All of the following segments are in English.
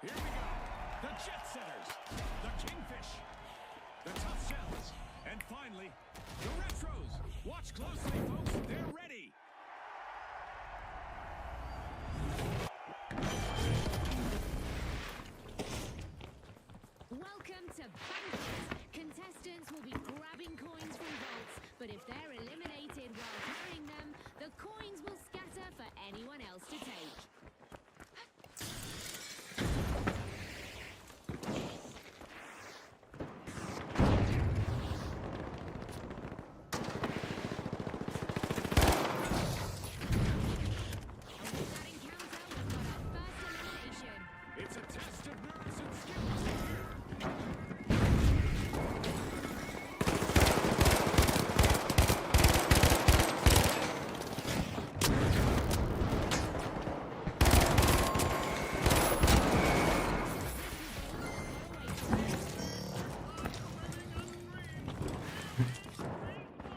Here we go. The Jet Setters, the Kingfish, the Tough Shells, and finally, the Retros. Watch closely, folks. They're ready. Welcome to Banquet. Contestants will be grabbing coins from vaults, but if they're eliminated while carrying them, the coins will scatter for anyone else to take. It's a test of nerves and skills here.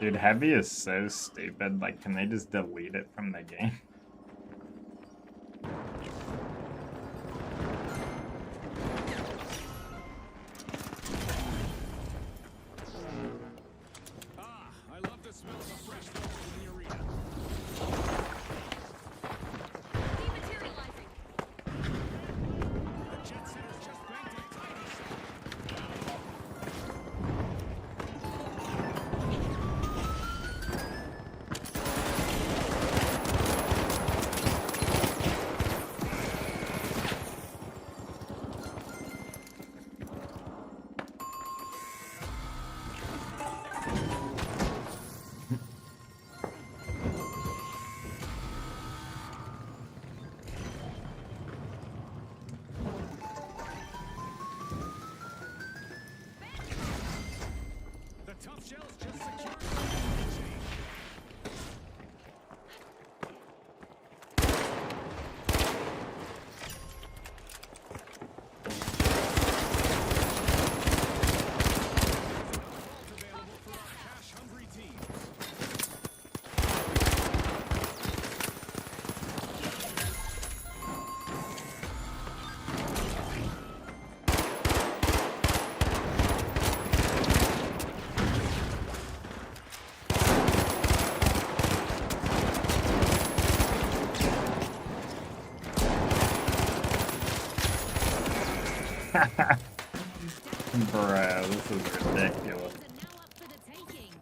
Dude, heavy is so stupid. Like, can they just delete it from the game? I love the smell of a fresh roll in the arena. Dematerializing. The Jet Setters just banked a tiny shot. The Tough Shells just secured the chain. Vault available for our cash-hungry teams. Bruh, this is ridiculous. Are now up for the taking.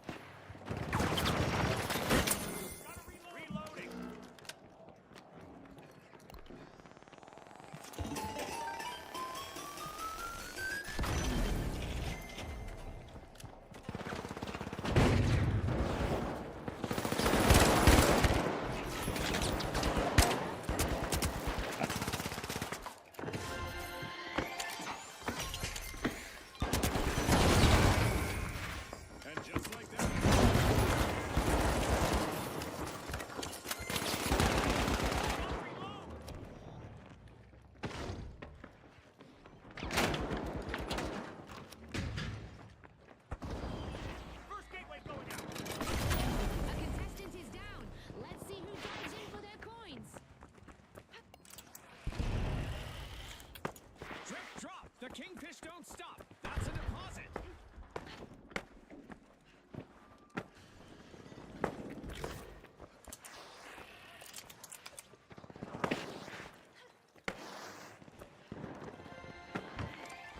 Reloading. And just like that. First gateway going out. A contestant is down. Let's see who dives in for their coins. Drip drop. The Kingfish don't stop. That's a deposit.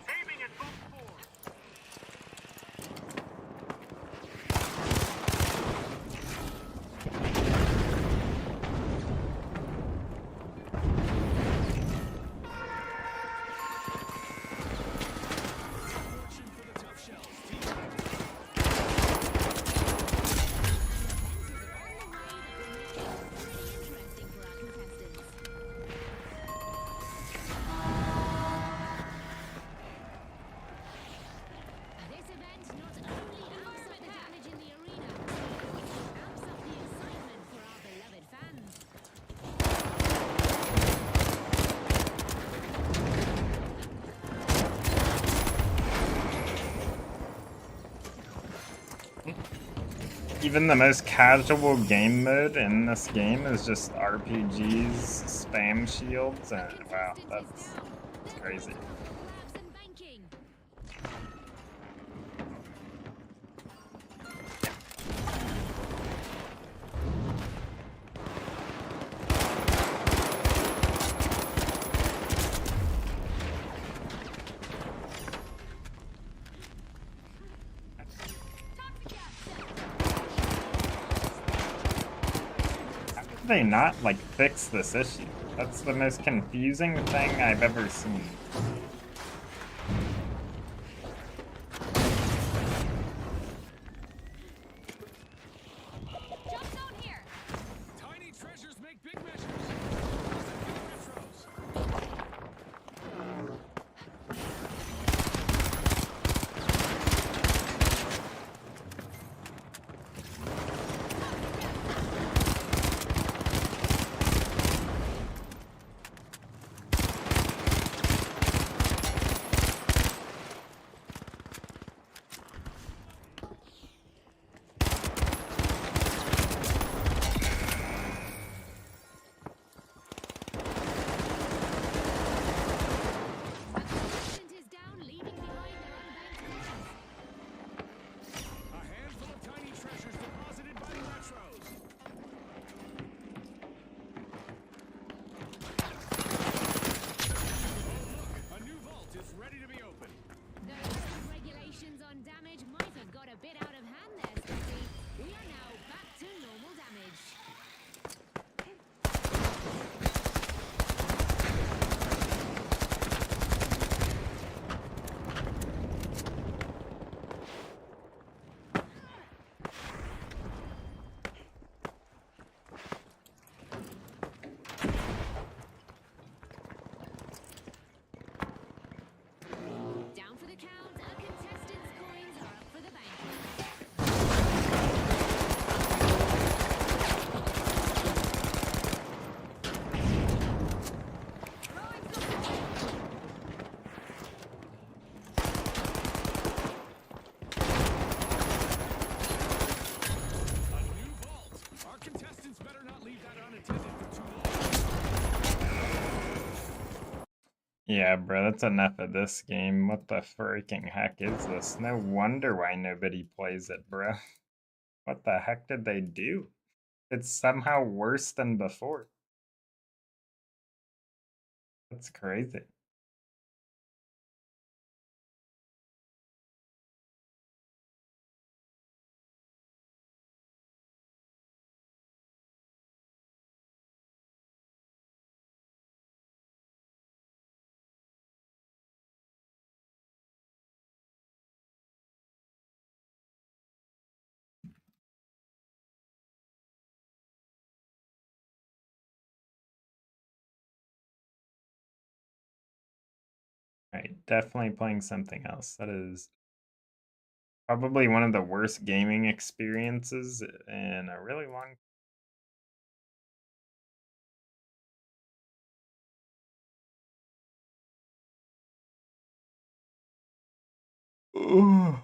Aiming at both boards. Fortune for the Tough Shells. Team Interesting for our contestants. This event not only amps up the damage in the arena, it amps up the excitement for our beloved fans. Even the most casual game mode in this game is just RPGs, spam shields, and wow, Contestant that's is down. It's crazy. Grabs and banking. How did they not, like, fix this issue? That's the most confusing thing I've ever seen. Jump zone here. Tiny treasures make big measures. Retros. Contestant is down, leaving behind their unbanked coins. A handful of tiny treasures deposited by the retros. Oh look, a new vault is ready to be opened. Those strict regulations on damage might have got a bit out of hand there, Scotty. We are now back to normal damage. Down for the count, a contestant's coins are up for the banking. A new vault. Our contestants better not leave that unattended for too long. Yeah, bro, that's enough of this game. What the freaking heck is this? No wonder why nobody plays it, bro. What the heck did they do? It's somehow worse than before. That's crazy. Right, definitely playing something else. That is probably one of the worst gaming experiences in a really long Ugh.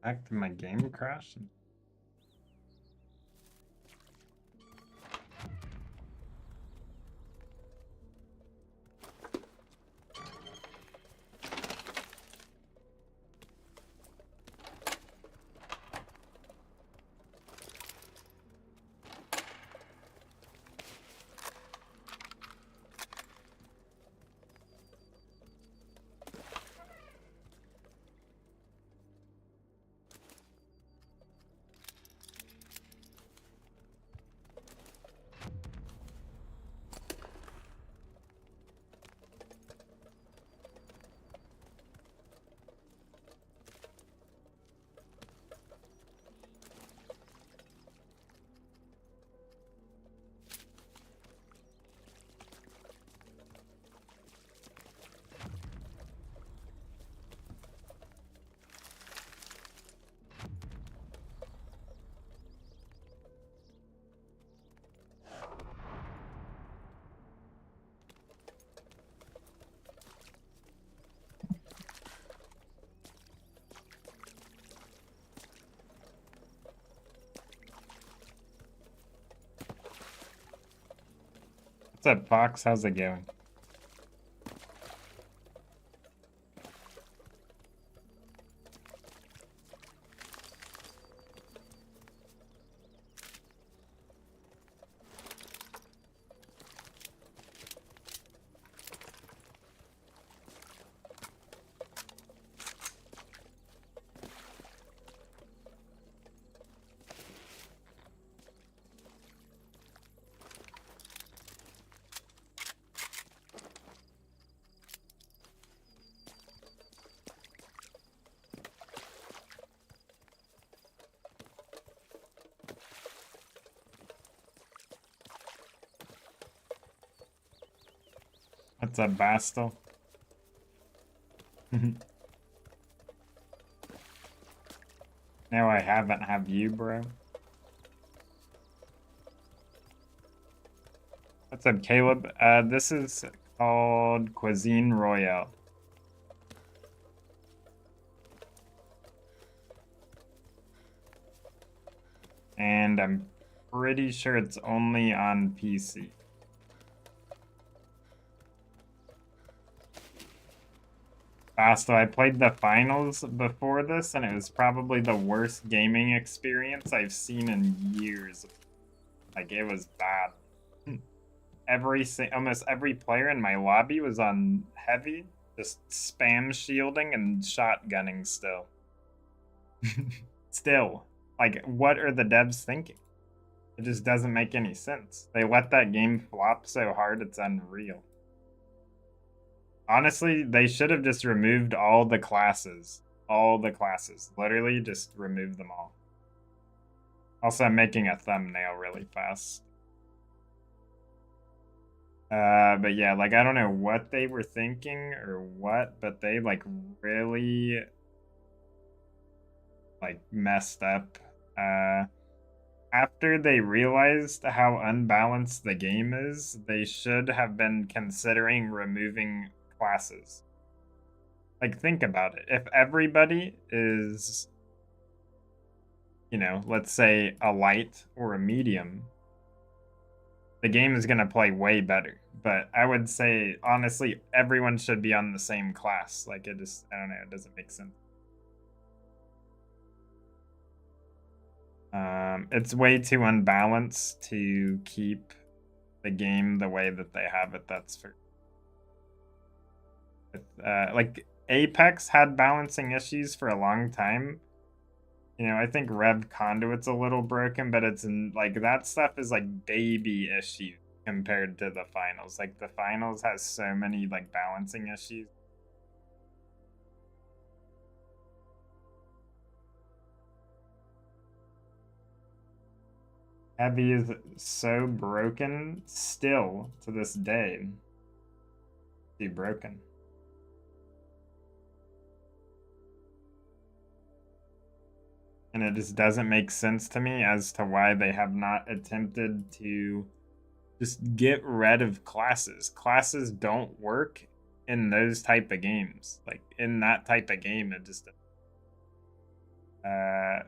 Back to my game crash. What's up, Fox? How's it going? What's up, Bastel? No, I haven't. Have you, bro? What's up, Caleb? This is called Cuisine Royale. And I'm pretty sure it's only on PC. So I played the finals before this, and it was probably the worst gaming experience I've seen in years. Like, it was bad. Almost every player in my lobby was on heavy, just spam shielding and shotgunning still. Still. Like, what are the devs thinking? It just doesn't make any sense. They let that game flop so hard, it's unreal. Honestly, they should have just removed all the classes. All the classes. Literally, just remove them all. Also, I'm making a thumbnail really fast. But yeah, like, I don't know what they were thinking or what, but they, like, really, like, messed up. After they realized how unbalanced the game is, they should have been considering removing classes. Like, think about it. If everybody is, you know, let's say a light or a medium, the game is going to play way better. But I would say, honestly, everyone should be on the same class. Like, it just, I don't know, it doesn't make sense. It's way too unbalanced to keep the game the way that they have it, that's for... like, Apex had balancing issues for a long time. You know, I think Rev Conduit's a little broken, but it's like, that stuff is like baby issues compared to the finals. Like, the finals has so many like balancing issues. Heavy is so broken still to this day. Be broken. And it just doesn't make sense to me as to why they have not attempted to just get rid of classes. Classes don't work in those type of games. Like, in that type of game, it just... I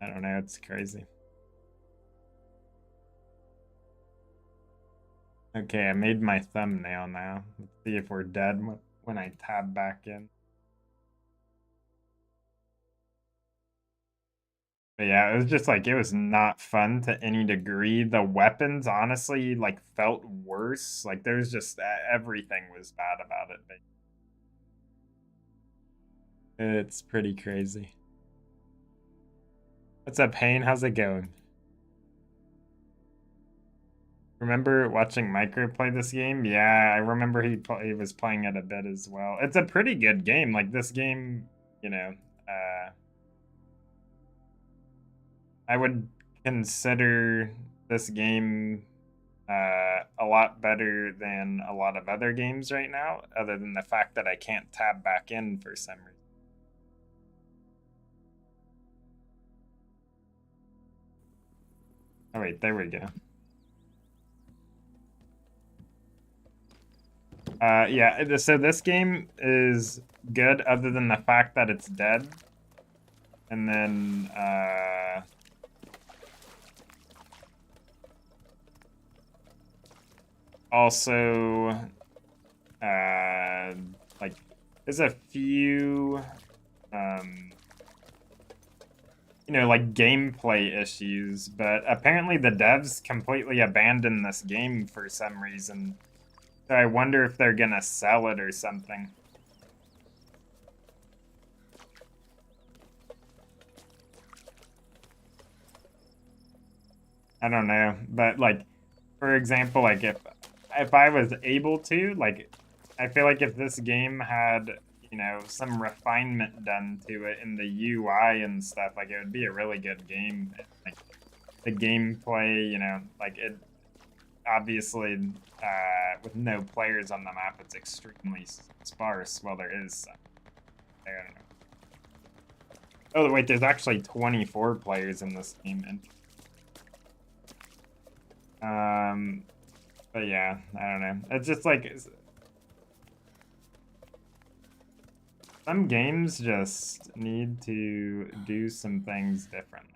don't know, it's crazy. Okay, I made my thumbnail now. Let's see if we're dead when I tab back in. But yeah, it was just like, it was not fun to any degree. The weapons, honestly, like, felt worse. Like, there was just, everything was bad about it. But it's pretty crazy. What's up, Hayne? How's it going? Remember watching Micro play this game? Yeah, I remember he was playing it a bit as well. It's a pretty good game. Like, this game, you know, I would consider this game a lot better than a lot of other games right now, other than the fact that I can't tab back in for some reason. Oh wait, there we go. Yeah, so this game is good other than the fact that it's dead. And then, also, like, there's a few, you know, like, gameplay issues, but apparently the devs completely abandoned this game for some reason. So I wonder if they're gonna sell it or something. I don't know, but like, for example, like if I was able to, like, I feel like if this game had, you know, some refinement done to it in the UI and stuff, like, it would be a really good game. Like, the gameplay, you know, like, it obviously with no players on the map, it's extremely sparse. Well, there is some. I don't know. Oh wait, there's actually 24 players in this game. But yeah, I don't know. It's just like some games just need to do some things different.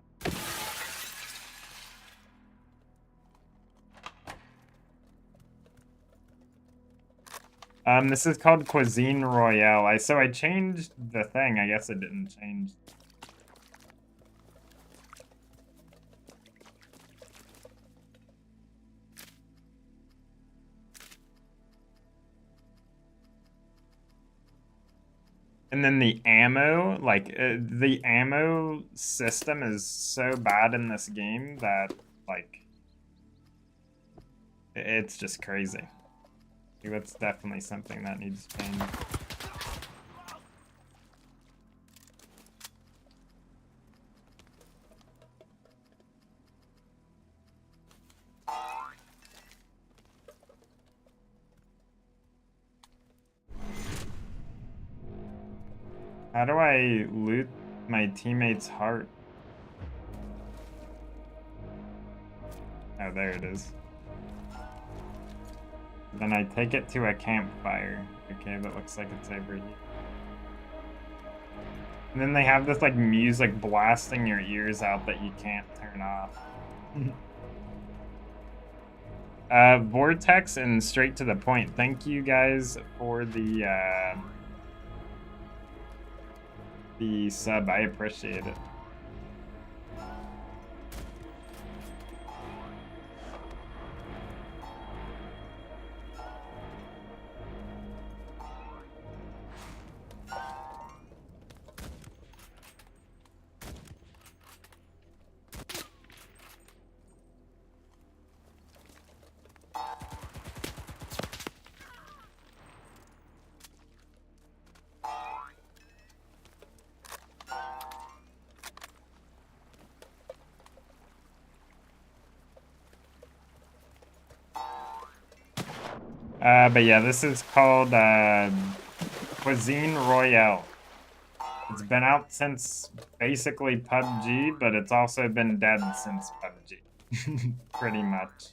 This is called Cuisine Royale. So I changed the thing. I guess it didn't change. And then the ammo, like, the ammo system is so bad in this game that, like, it's just crazy. That's definitely something that needs to change. How do I loot my teammate's heart? Oh, there it is. Then I take it to a campfire. Okay, that looks like it's over here. And then they have this, like, music blasting your ears out that you can't turn off. Vortex and straight to the point. Thank you guys for the sub. I appreciate it. But yeah, this is called Cuisine Royale. It's been out since basically PUBG, but it's also been dead since PUBG. Pretty much.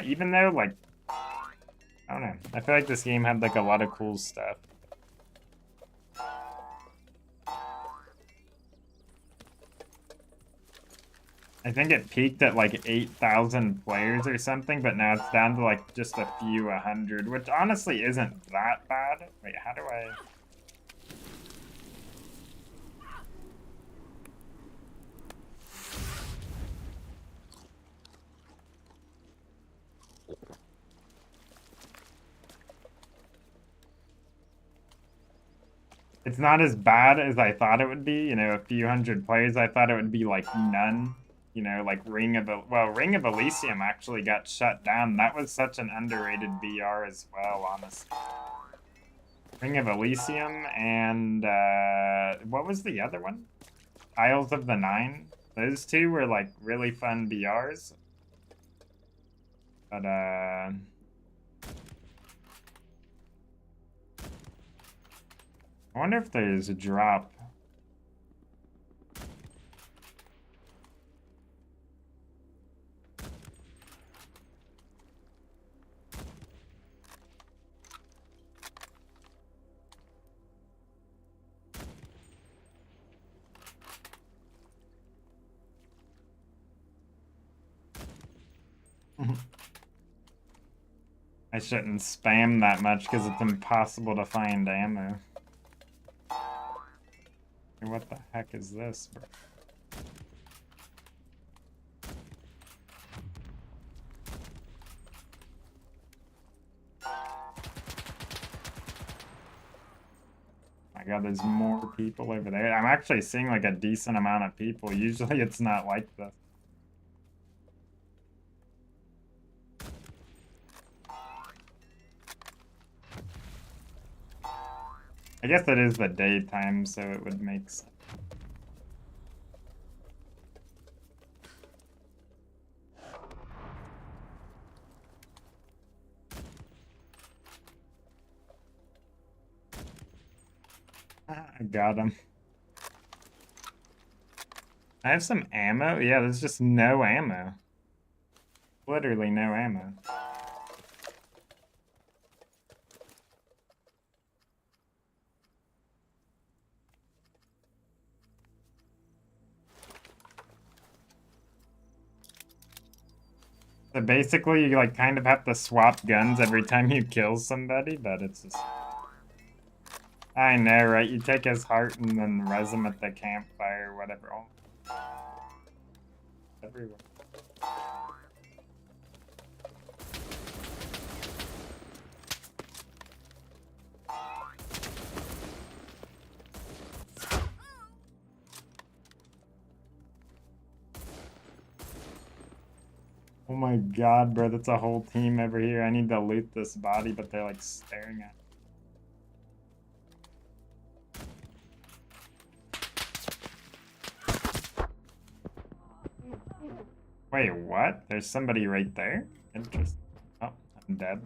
Even though, like, I don't know. I feel like this game had, like, a lot of cool stuff. I think it peaked at like 8,000 players or something, but now it's down to like just a few 100, which honestly isn't that bad. Wait, how do I... It's not as bad as I thought it would be, you know, a few hundred players. I thought it would be like none, you know, like Ring of Elysium actually got shut down. That was such an underrated BR as well, honestly. Ring of Elysium and what was the other one? Isles of the Nine. Those two were like really fun BRs. But I wonder if there's a drop. I shouldn't spam that much because it's impossible to find ammo. What the heck is this, bro? My God, there's more people over there. I'm actually seeing like a decent amount of people. Usually it's not like this. I guess it is the daytime, so it would make sense. I got him. I have some ammo? Yeah, there's just no ammo. Literally no ammo. So basically, you like kind of have to swap guns every time you kill somebody, but it's just... I know, right? You take his heart and then res him at the campfire or whatever. Oh. Everywhere. Oh my God, bro, that's a whole team over here. I need to loot this body, but they're like staring at me. Wait, what? There's somebody right there? Interesting. Oh, I'm dead.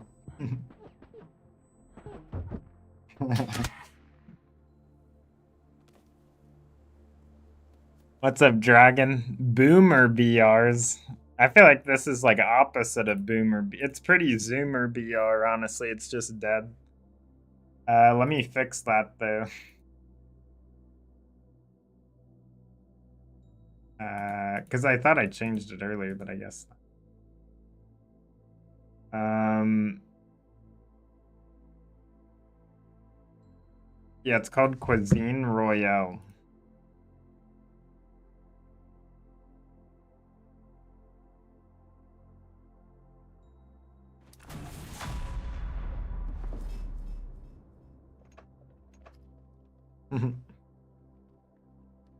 What's up, Dragon? Boomer BRs. I feel like this is like opposite of Boomer. It's pretty Zoomer BR, honestly. It's just dead. Let me fix that, though. Because I thought I changed it earlier, but I guess not. Yeah, it's called Cuisine Royale.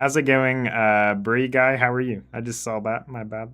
How's it going, Bree guy? How are you? I just saw that. My bad.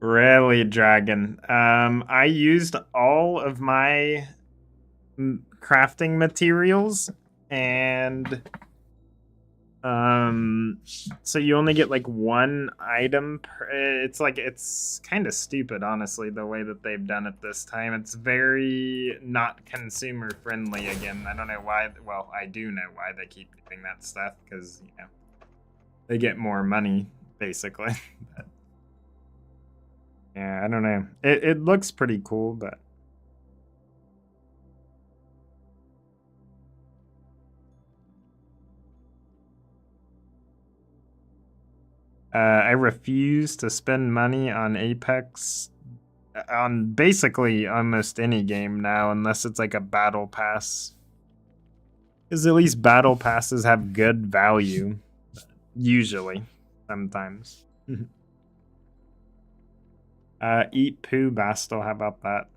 Really, Dragon. I used all of my crafting materials, and so you only get like one item per, it's kind of stupid, honestly, the way that they've done it this time. It's very not consumer friendly again. I don't know why. Well, I do know why they keep doing that stuff, because they get more money basically. But, yeah, I don't know. It looks pretty cool, but I refuse to spend money on Apex on basically almost any game now, unless it's like a battle pass. Because at least battle passes have good value. Usually. Sometimes. Eat poo, Bastel. How about that?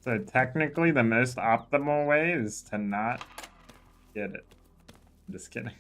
So technically the most optimal way is to not get it. Just kidding.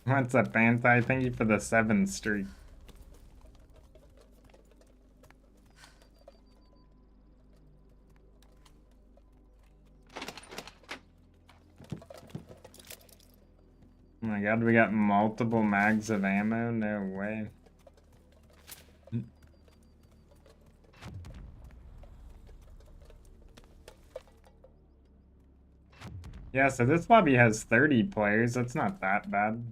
What's up, Anti? Thank you for the 7 streak. Oh my god, we got multiple mags of ammo? No way. Yeah, so this lobby has 30 players. That's not that bad.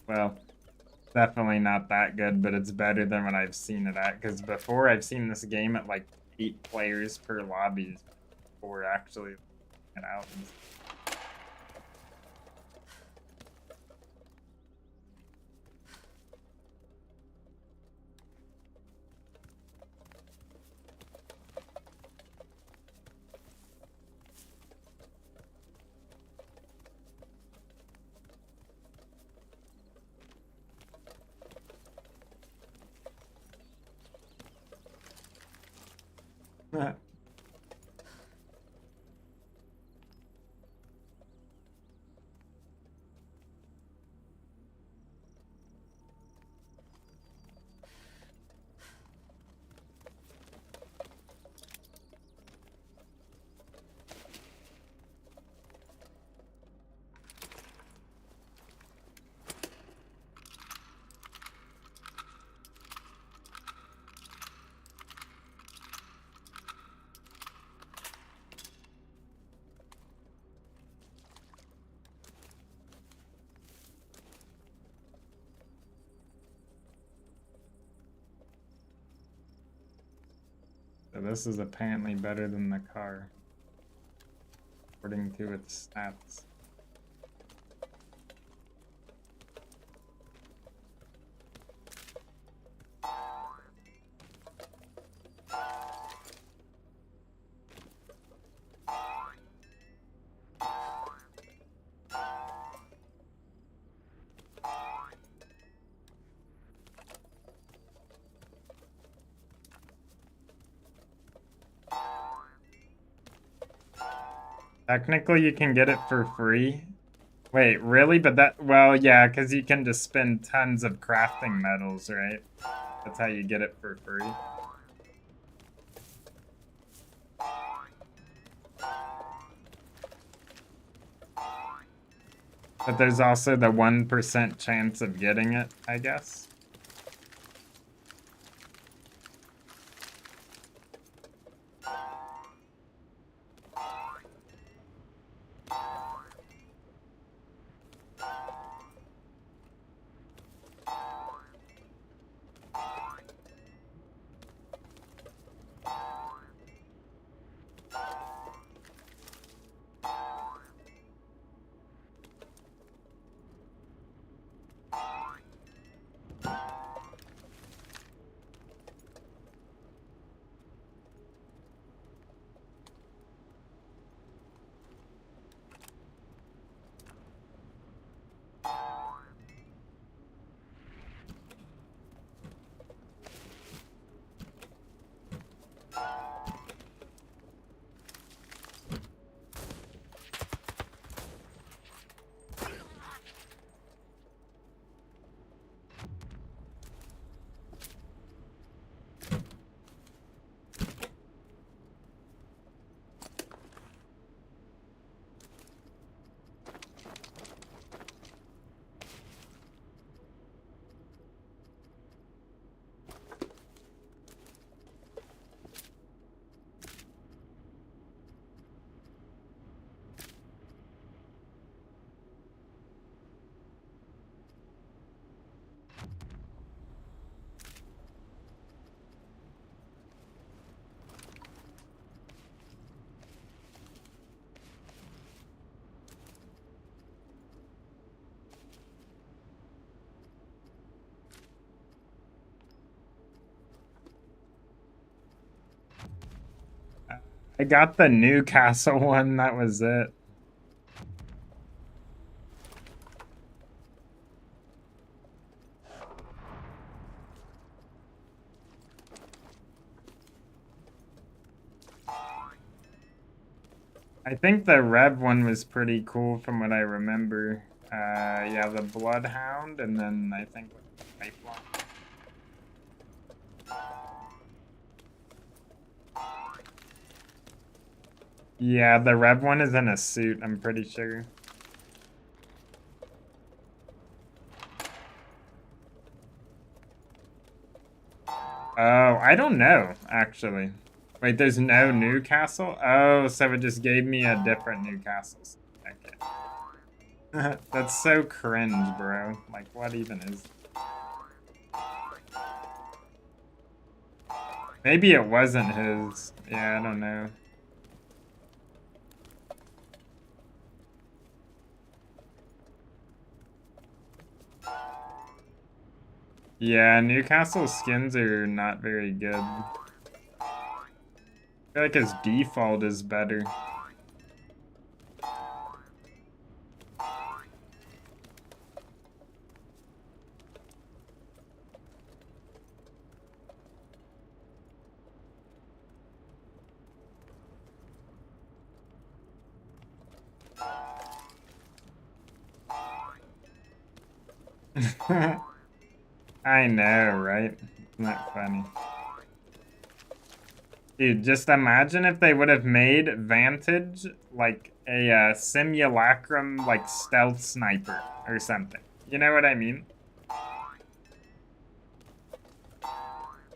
Well, definitely not that good, but it's better than what I've seen it at. Because before, I've seen this game at like 8 players per lobby before actually it out. So this is apparently better than the car, according to its stats. Technically, you can get it for free Wait, really? But that, well, yeah, because you can just spend tons of crafting metals, right? That's how you get it for free. But there's also the 1% chance of getting it, I guess. I got the Newcastle one, that was it. I think the Rev one was pretty cool from what I remember. Yeah, the Bloodhound, and then I think Pipeline. Yeah, the Rev one is in a suit, I'm pretty sure. Oh, I don't know, actually. Wait, there's no Newcastle? Oh, so it just gave me a different Newcastle. Okay. That's so cringe, bro. Like, what even is... Maybe it wasn't his. Yeah, I don't know. Yeah, Newcastle skins are not very good. I feel like his default is better. I know, right? Isn't that funny? Dude, just imagine if they would have made Vantage like a simulacrum, like stealth sniper or something. You know what I mean?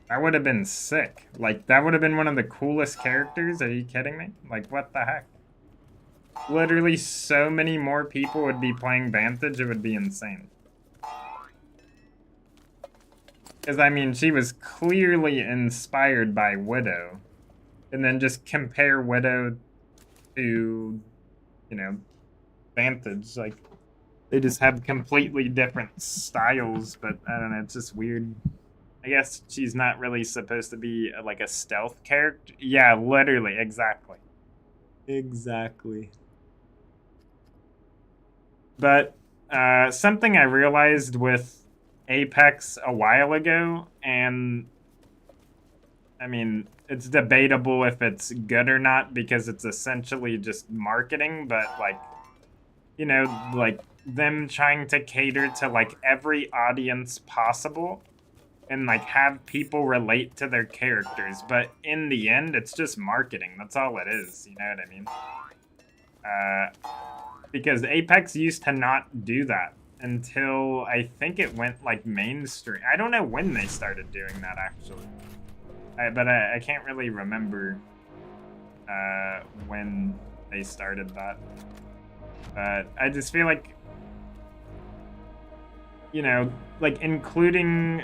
That would have been sick. Like, that would have been one of the coolest characters. Are you kidding me? Like, what the heck? Literally so many more people would be playing Vantage, it would be insane. Because, I mean, she was clearly inspired by Widow. And then just compare Widow to, you know, Vantage. Like, they just have completely different styles, but I don't know, it's just weird. I guess she's not really supposed to be like a stealth character. Yeah, literally, exactly. Exactly. But something I realized with Apex a while ago, and I mean, it's debatable if it's good or not because it's essentially just marketing, but like you know, like them trying to cater to like every audience possible and like have people relate to their characters, but in the end it's just marketing. That's all it is, you know what I mean? Because Apex used to not do that until I think it went like mainstream. I don't know when they started doing that actually, but I can't really remember when they started that. But I just feel like, you know, like including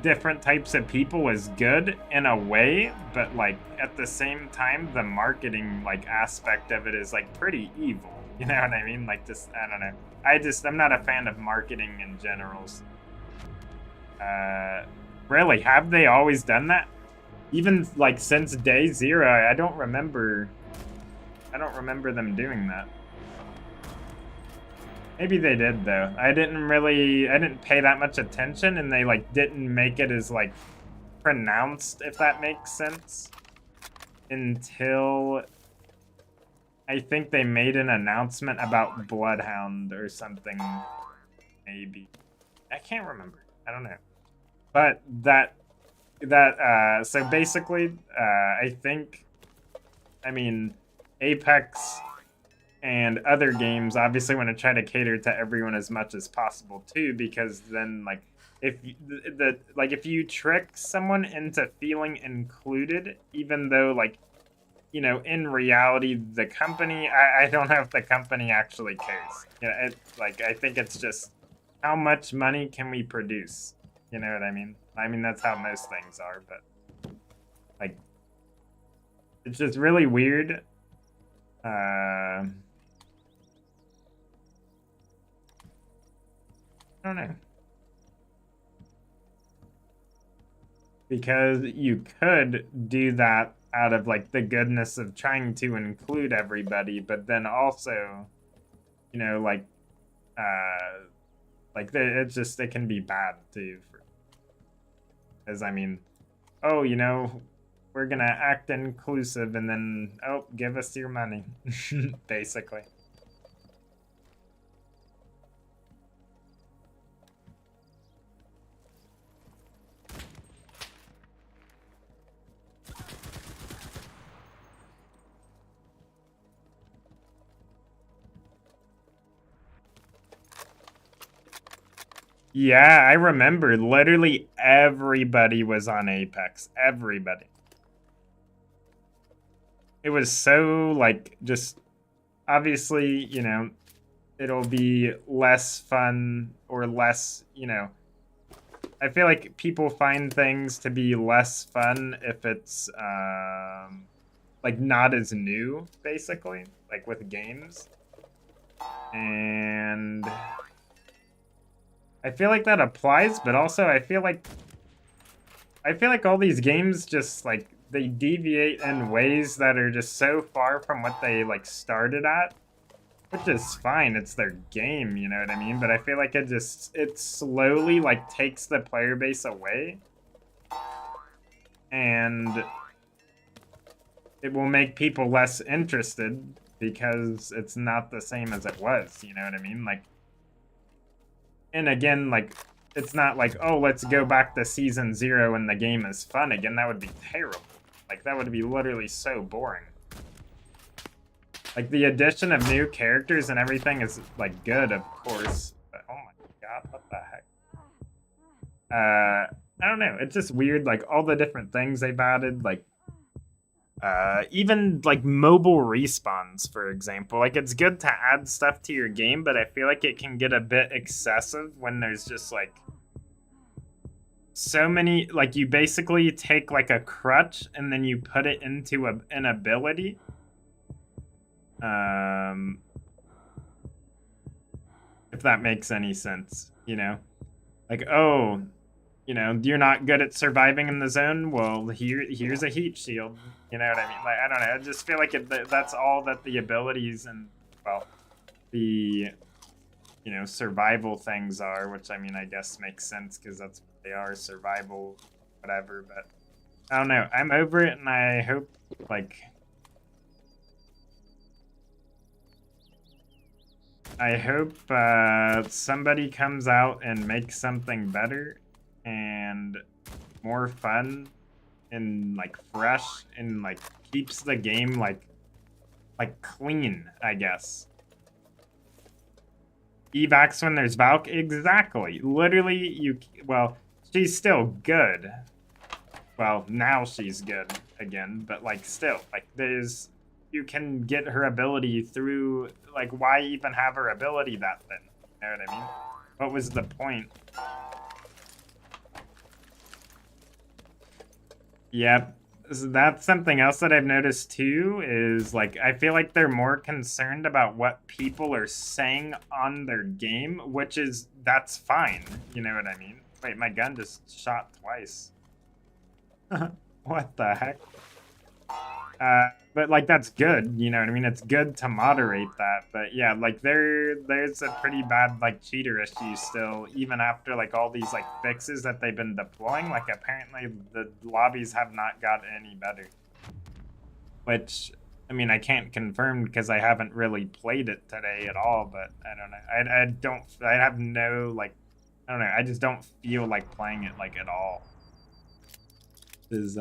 different types of people is good in a way, but like at the same time the marketing like aspect of it is like pretty evil, you know what I mean? Like, just I don't know, I'm not a fan of marketing in general. Really, have they always done that? Even like since day zero? I don't remember them doing that. Maybe they did though. I didn't pay that much attention, and they like didn't make it as like pronounced, if that makes sense, until I think they made an announcement about Bloodhound or something. Maybe. I can't remember. I don't know. But so basically, I think, I mean, Apex and other games obviously want to try to cater to everyone as much as possible too, because then like if you trick someone into feeling included, even though like, you know, in reality the company, I don't know if the company actually cares. You know, it's like, I think it's just how much money can we produce, you know what I mean? I mean, that's how most things are, but like it's just really weird. I don't know. Because you could do that out of like the goodness of trying to include everybody, but then also, you know, like it can be bad too. Because I mean, oh, you know, we're gonna act inclusive, and then, oh, give us your money, basically. Yeah, I remember. Literally everybody was on Apex. Everybody. It was so, like, just obviously, you know, it'll be less fun or less, you know. I feel like people find things to be less fun if it's, like, not as new, basically, like with games. And I feel like that applies, but also I feel like all these games just like they deviate in ways that are just so far from what they like started at, which is fine. It's their game, you know what I mean? But I feel like it slowly like takes the player base away, and it will make people less interested because it's not the same as it was, you know what I mean? Like, and again, like, it's not like, oh, let's go back to season 0 and the game is fun again. That would be terrible. Like, that would be literally so boring. Like, the addition of new characters and everything is, like, good, of course. But, oh my god, what the heck? I don't know. It's just weird, like, all the different things they've added, like, even, like, mobile respawns, for example. Like, it's good to add stuff to your game, but I feel like it can get a bit excessive when there's just, like, so many, like, you basically take, like, a crutch and then you put it into an ability. If that makes any sense, you know? Like, oh, you know, you're not good at surviving in the zone? Well, here's a heat shield. You know what I mean? Like, I don't know. I just feel like that's all that the abilities and, well, the, you know, survival things are, which, I mean, I guess makes sense because that's what they are, survival, whatever. But I don't know. I'm over it, and I hope, like, I hope somebody comes out and makes something better and more fun and like fresh and like keeps the game like clean, I guess. Evacs when there's Valk? Exactly. Literally, well, she's still good. Well, now she's good again, but like still, like you can get her ability through, like why even have her ability that thin? You know what I mean? What was the point? Yep. So that's something else that I've noticed too, is like I feel like they're more concerned about what people are saying on their game, that's fine. You know what I mean? Wait, my gun just shot twice. What the heck? But like that's good, you know what I mean? It's good to moderate that, but yeah, like there's a pretty bad like cheater issue still, even after like all these like fixes that they've been deploying. Like apparently the lobbies have not got any better. Which, I mean, I can't confirm because I haven't really played it today at all, but I don't know. I have no like, I don't know. I just don't feel like playing it like at all. Is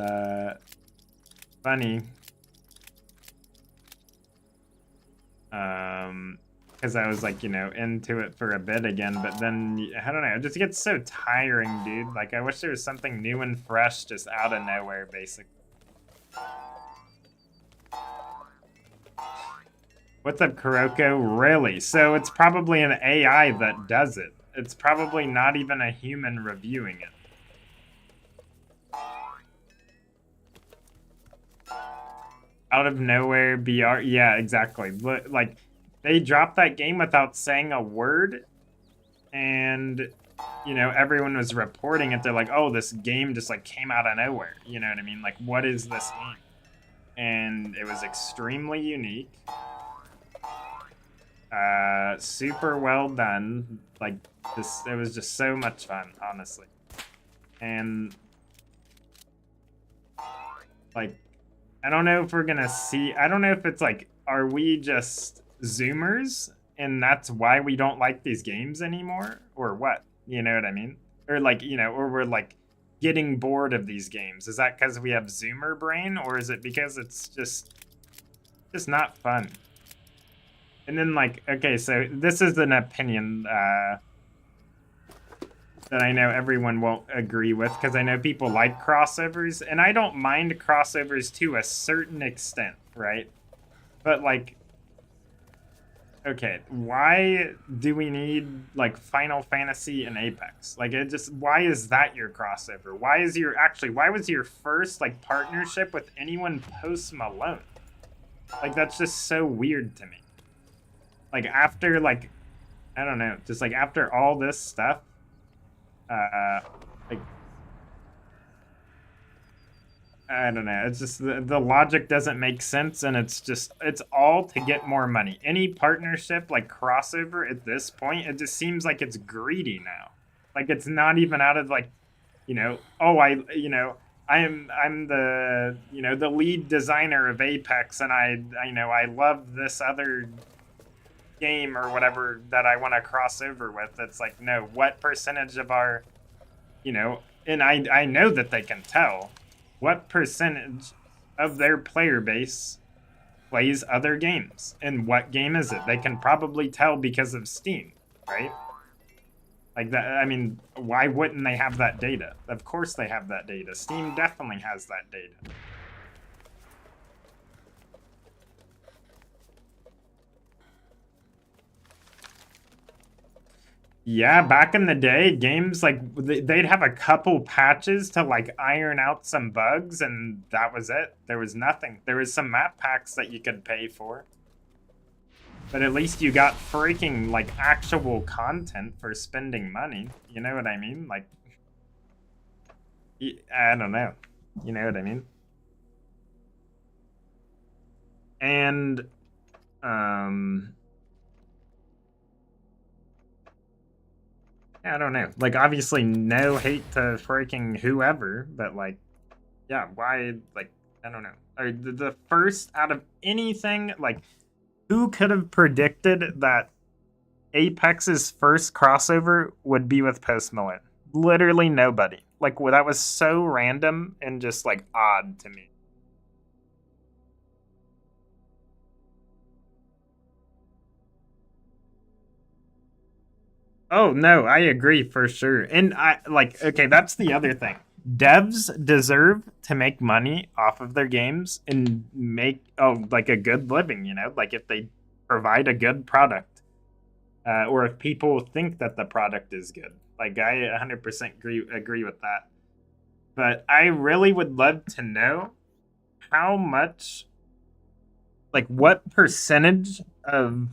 funny. Because I was like, you know, into it for a bit again, but then I don't know, it just gets so tiring, dude. Like I wish there was something new and fresh just out of nowhere, basically. What's up, Kuroko? Really? So it's probably an AI that does it. It's probably not even a human reviewing it. Out of nowhere, BR. Yeah, exactly. Like, they dropped that game without saying a word, and, you know, everyone was reporting it. They're like, oh, this game just, like, came out of nowhere. You know what I mean? Like, what is this game? And it was extremely unique. Super well done. Like, it was just so much fun, honestly. And, like, I don't know if we're gonna see. I don't know if it's like, are we just Zoomers and that's why we don't like these games anymore, or what? You know what I mean? Or like, you know, or we're like getting bored of these games. Is that because we have Zoomer brain, or is it because it's just not fun? And then like, okay, so this is an opinion that I know everyone won't agree with, because I know people like crossovers, and I don't mind crossovers to a certain extent, right? But like, okay, why do we need like Final Fantasy and Apex? Like, why is that your crossover? Why was your first like partnership with anyone Post Malone? Like, that's just so weird to me. Like, after like, I don't know, just like after all this stuff, like, I don't know. It's just the logic doesn't make sense, and it's all to get more money. Any partnership like crossover at this point, it just seems like it's greedy now. Like, it's not even out of like, you know, oh, I'm the, you know, the lead designer of Apex, and I love this other game or whatever that I want to cross over with. It's like, no, what percentage of our, you know, and I know that they can tell what percentage of their player base plays other games, and what game is it. They can probably tell because of Steam, right? Like that. I mean, why wouldn't they have that data? Of course they have that data. Steam definitely has that data. Yeah, back in the day, games like they'd have a couple patches to like iron out some bugs, and that was it. There was nothing. There was some map packs that you could pay for, but at least you got freaking like actual content for spending money. You know what I mean? Like, I don't know. You know what I mean? And I don't know. Like, obviously, no hate to freaking whoever, but like, yeah, why? Like, I don't know. The first out of anything, like, who could have predicted that Apex's first crossover would be with Post Malone. Literally nobody. Like, well, that was so random and just like odd to me. Oh no, I agree for sure. And I like okay, that's the other thing. Devs deserve to make money off of their games and make like a good living, you know? Like if they provide a good product. Or if people think that the product is good. Like I 100% agree with that. But I really would love to know how much like what percentage of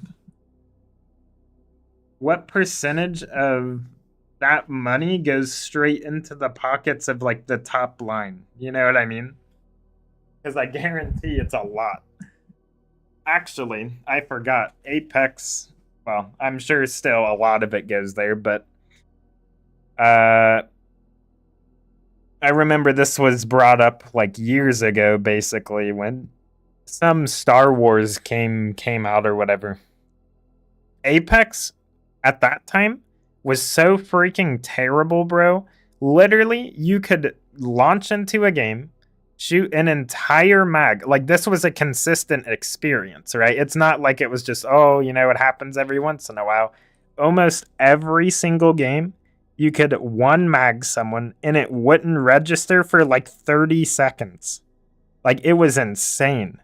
that money goes straight into the pockets of like the top line. You know what I mean? Because I guarantee it's a lot. Actually, I forgot. Apex, well, I'm sure still a lot of it goes there, but I remember this was brought up like years ago, basically, when some Star Wars came out or whatever. Apex at that time was so freaking terrible, bro. Literally, you could launch into a game, shoot an entire mag. Like this was a consistent experience, right? It's not like it was just, oh, you know, it happens every once in a while. Almost every single game, you could one mag someone and it wouldn't register for like 30 seconds. Like it was insane.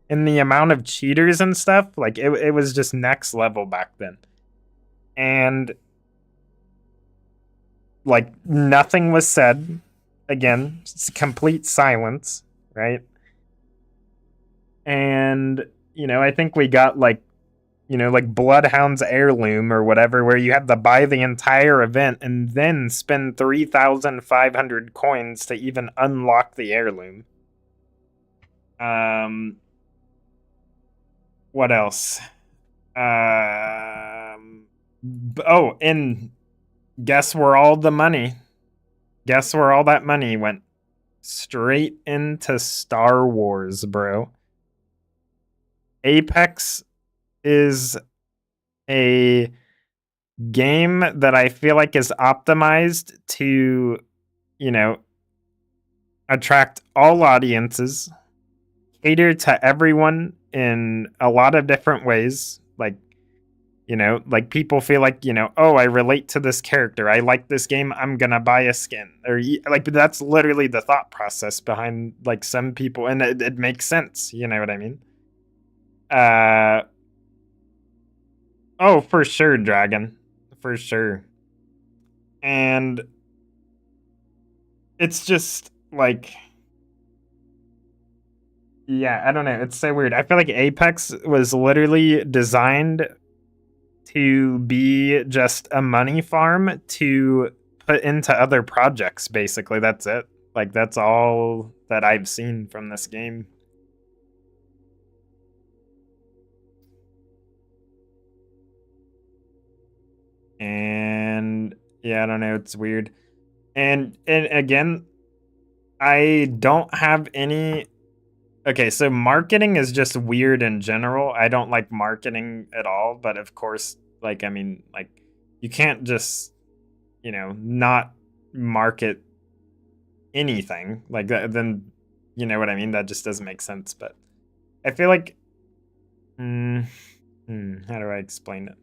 And the amount of cheaters and stuff, like it was just next level back then. And like nothing was said. Again, it's complete silence, right? And you know, I think we got like like Bloodhound's Heirloom or whatever, where you had to buy the entire event and then spend 3,500 coins to even unlock the heirloom. What else? And guess where all the money? Guess where all that money went? Straight into Star Wars, bro. Apex is a game that I feel like is optimized to, attract all audiences, cater to everyone in a lot of different ways. Like, like people feel like, oh, I relate to this character. I like this game. I'm going to buy a skin. Or like, that's literally the thought process behind like some people. And it makes sense. You know what I mean? Oh, for sure, Dragon. For sure. And it's just like, yeah, I don't know. It's so weird. I feel like Apex was literally designed to be just a money farm to put into other projects, basically. That's it. Like, that's all that I've seen from this game. And yeah, I don't know. It's weird. And again, I don't have any. Okay, so marketing is just weird in general. I don't like marketing at all, but of course, like, I mean, like, you can't just, not market anything. Like, then, you know what I mean? That just doesn't make sense. But I feel like, how do I explain it?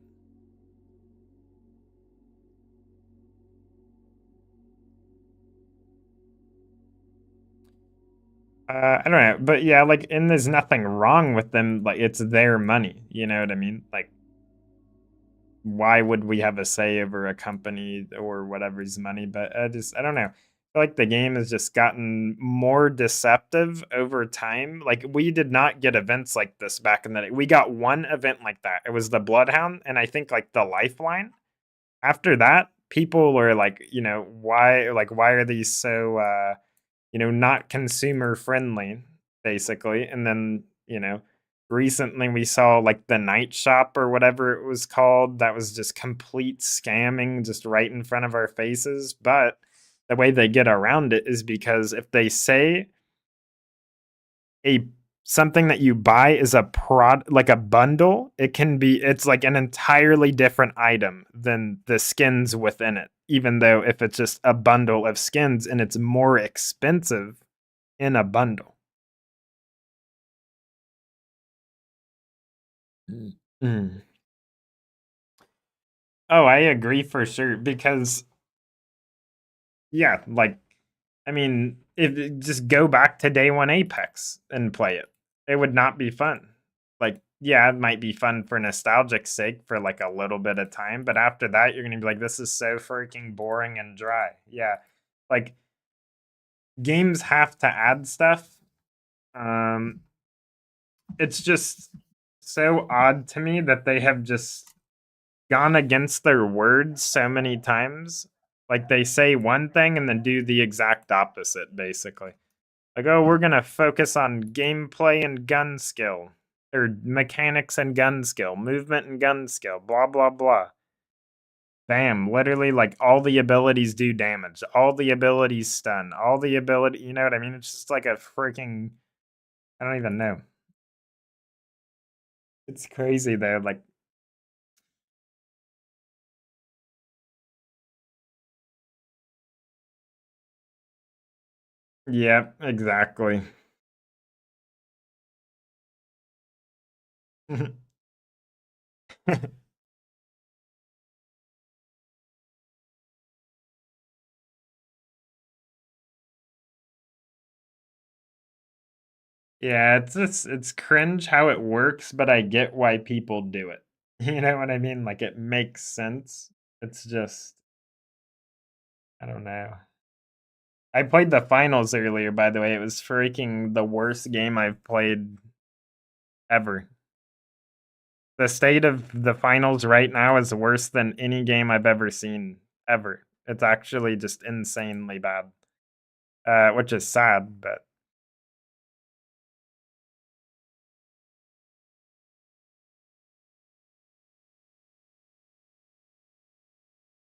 I don't know, but yeah, like, and there's nothing wrong with them. Like, it's their money. You know what I mean? Like, why would we have a say over a company or whatever's money? But I don't know. I feel like the game has just gotten more deceptive over time. Like, we did not get events like this back in the day. We got one event like that. It was the Bloodhound, and I think like the Lifeline. After that, people were like, why are these so not consumer friendly, basically. And then, recently we saw like the Night Shop or whatever it was called. That was just complete scamming just right in front of our faces. But the way they get around it is because if they say a something that you buy is a like a bundle, it's like an entirely different item than the skins within it. Even though if it's just a bundle of skins and it's more expensive in a bundle. Mm. Oh, I agree for sure because yeah, like I mean, if just go back to day one Apex and play it. It would not be fun. Like, yeah, it might be fun for nostalgic sake for like a little bit of time, but after that, you're gonna be like, this is so freaking boring and dry. Yeah, like games have to add stuff. Um, it's just so odd to me that they have just gone against their words so many times. Like they say one thing and then do the exact opposite, basically. Like, oh, we're gonna focus on gameplay and gun skill, or mechanics and gun skill, movement and gun skill, blah blah blah. Bam, literally like all the abilities do damage, all the abilities stun, all the ability, you know what I mean? It's just like a freaking I don't even know. It's crazy though, like yep, exactly. Yeah, it's cringe how it works, but I get why people do it. You know what I mean? Like it makes sense. It's just I don't know. I played the finals earlier, by the way. It was freaking the worst game I've played ever. The state of the finals right now is worse than any game I've ever seen ever. It's actually just insanely bad. Which is sad, but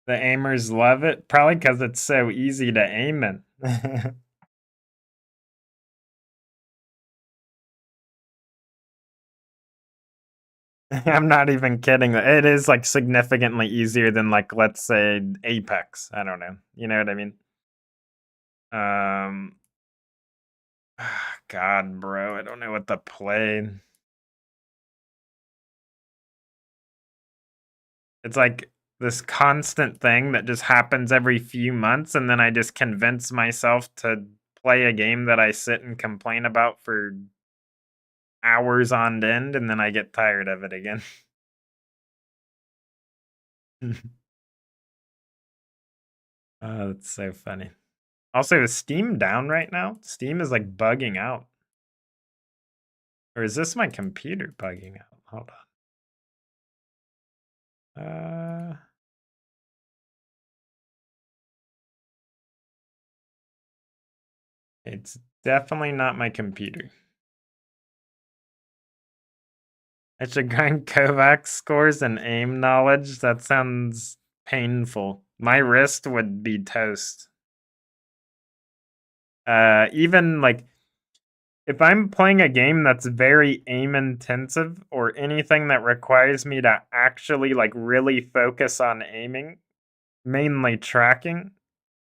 the aimers love it, probably because it's so easy to aim in. I'm not even kidding. It is like significantly easier than like let's say Apex. I don't know. You know what I mean? Um God, bro, I don't know what to play. It's like this constant thing that just happens every few months, and then I just convince myself to play a game that I sit and complain about for hours on end, and then I get tired of it again. Oh, that's so funny. Also, is Steam down right now? Steam is like bugging out. Or is this my computer bugging out? Hold on. It's definitely not my computer. I should grind Kovacs scores and aim knowledge. That sounds painful. My wrist would be toast. Even like if I'm playing a game that's very aim intensive or anything that requires me to actually like really focus on aiming, mainly tracking,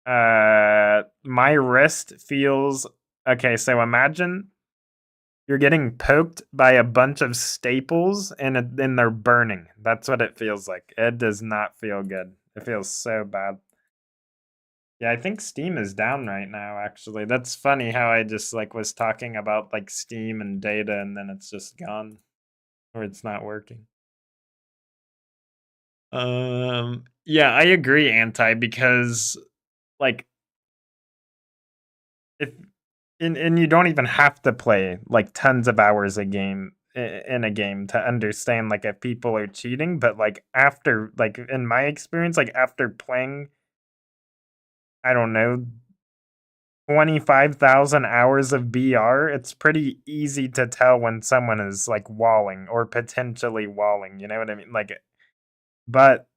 my wrist feels okay. So imagine you're getting poked by a bunch of staples and then they're burning. That's what it feels like. It does not feel good. It feels so bad. Yeah, I think Steam is down right now actually. That's funny how I just like was talking about like Steam and data and then it's just gone or it's not working. Yeah, I agree anti because like if and you don't even have to play like tons of hours a game in a game to understand like if people are cheating, but like after like in my experience like after playing I don't know 25,000 hours of BR, it's pretty easy to tell when someone is like walling or potentially walling, you know what I mean? Like but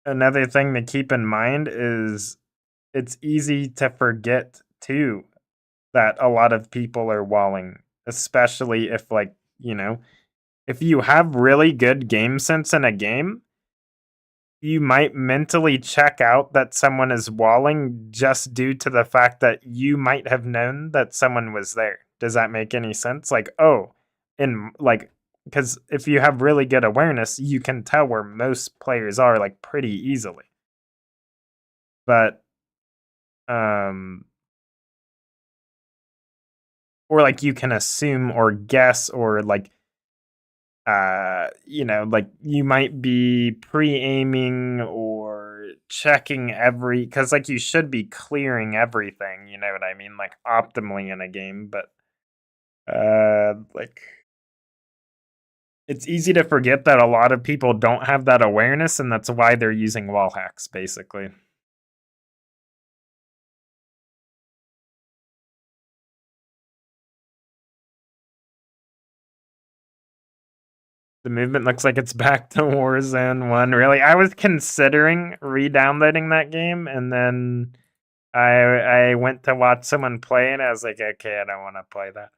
another thing to keep in mind is it's easy to forget too. that a lot of people are walling, especially if, like, if you have really good game sense in a game, you might mentally check out that someone is walling just due to the fact that you might have known that someone was there. Does that make any sense? Like, oh, in like, because if you have really good awareness, you can tell where most players are like pretty easily. But, um, or like you can assume or guess or like, like you might be pre-aiming or checking because like you should be clearing everything, you know what I mean, like optimally in a game, but like it's easy to forget that a lot of people don't have that awareness, and that's why they're using wall hacks basically. The movement looks like it's back to Warzone 1. Really, I was considering re-downloading that game, and then I went to watch someone play, and I was like, okay, I don't want to play that.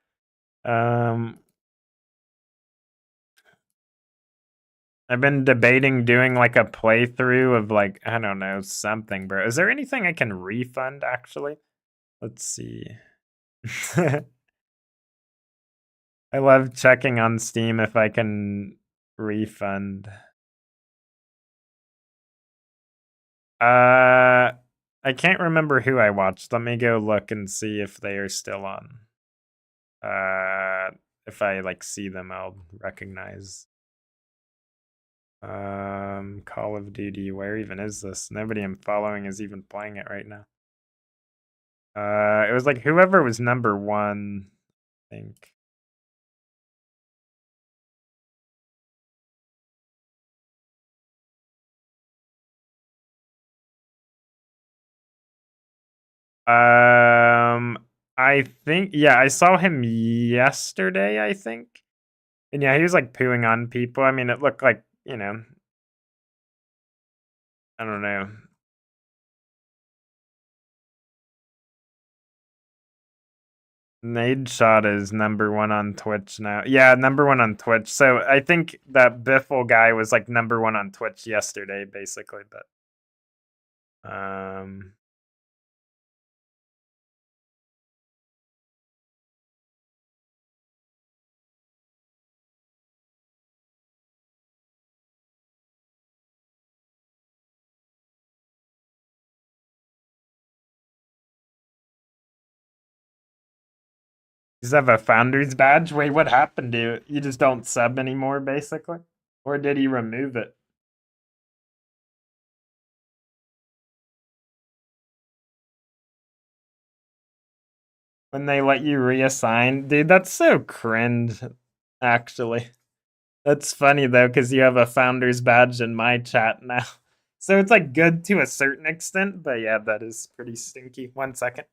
I've been debating doing like a playthrough of like, I don't know, something, bro. Is there anything I can refund actually? Let's see. I love checking on Steam if I can refund. I can't remember who I watched. Let me go look and see if they are still on. If I like see them, I'll recognize. Call of Duty. Where even is this? Nobody I'm following is even playing it right now. It was like whoever was number one, I think. I think, yeah, I saw him yesterday, I think. And yeah, he was like pooing on people. I mean, it looked like, I don't know. Nade Shot is number one on Twitch now. Yeah, number one on Twitch. So I think that Biffle guy was like number one on Twitch yesterday, basically. But does he have a founder's badge? Wait, what happened to it? You just don't sub anymore, basically? Or did he remove it? When they let you reassign? Dude, that's so cringe, actually. That's funny, though, because you have a founder's badge in my chat now. So it's, like, good to a certain extent, but yeah, that is pretty stinky. 1 second.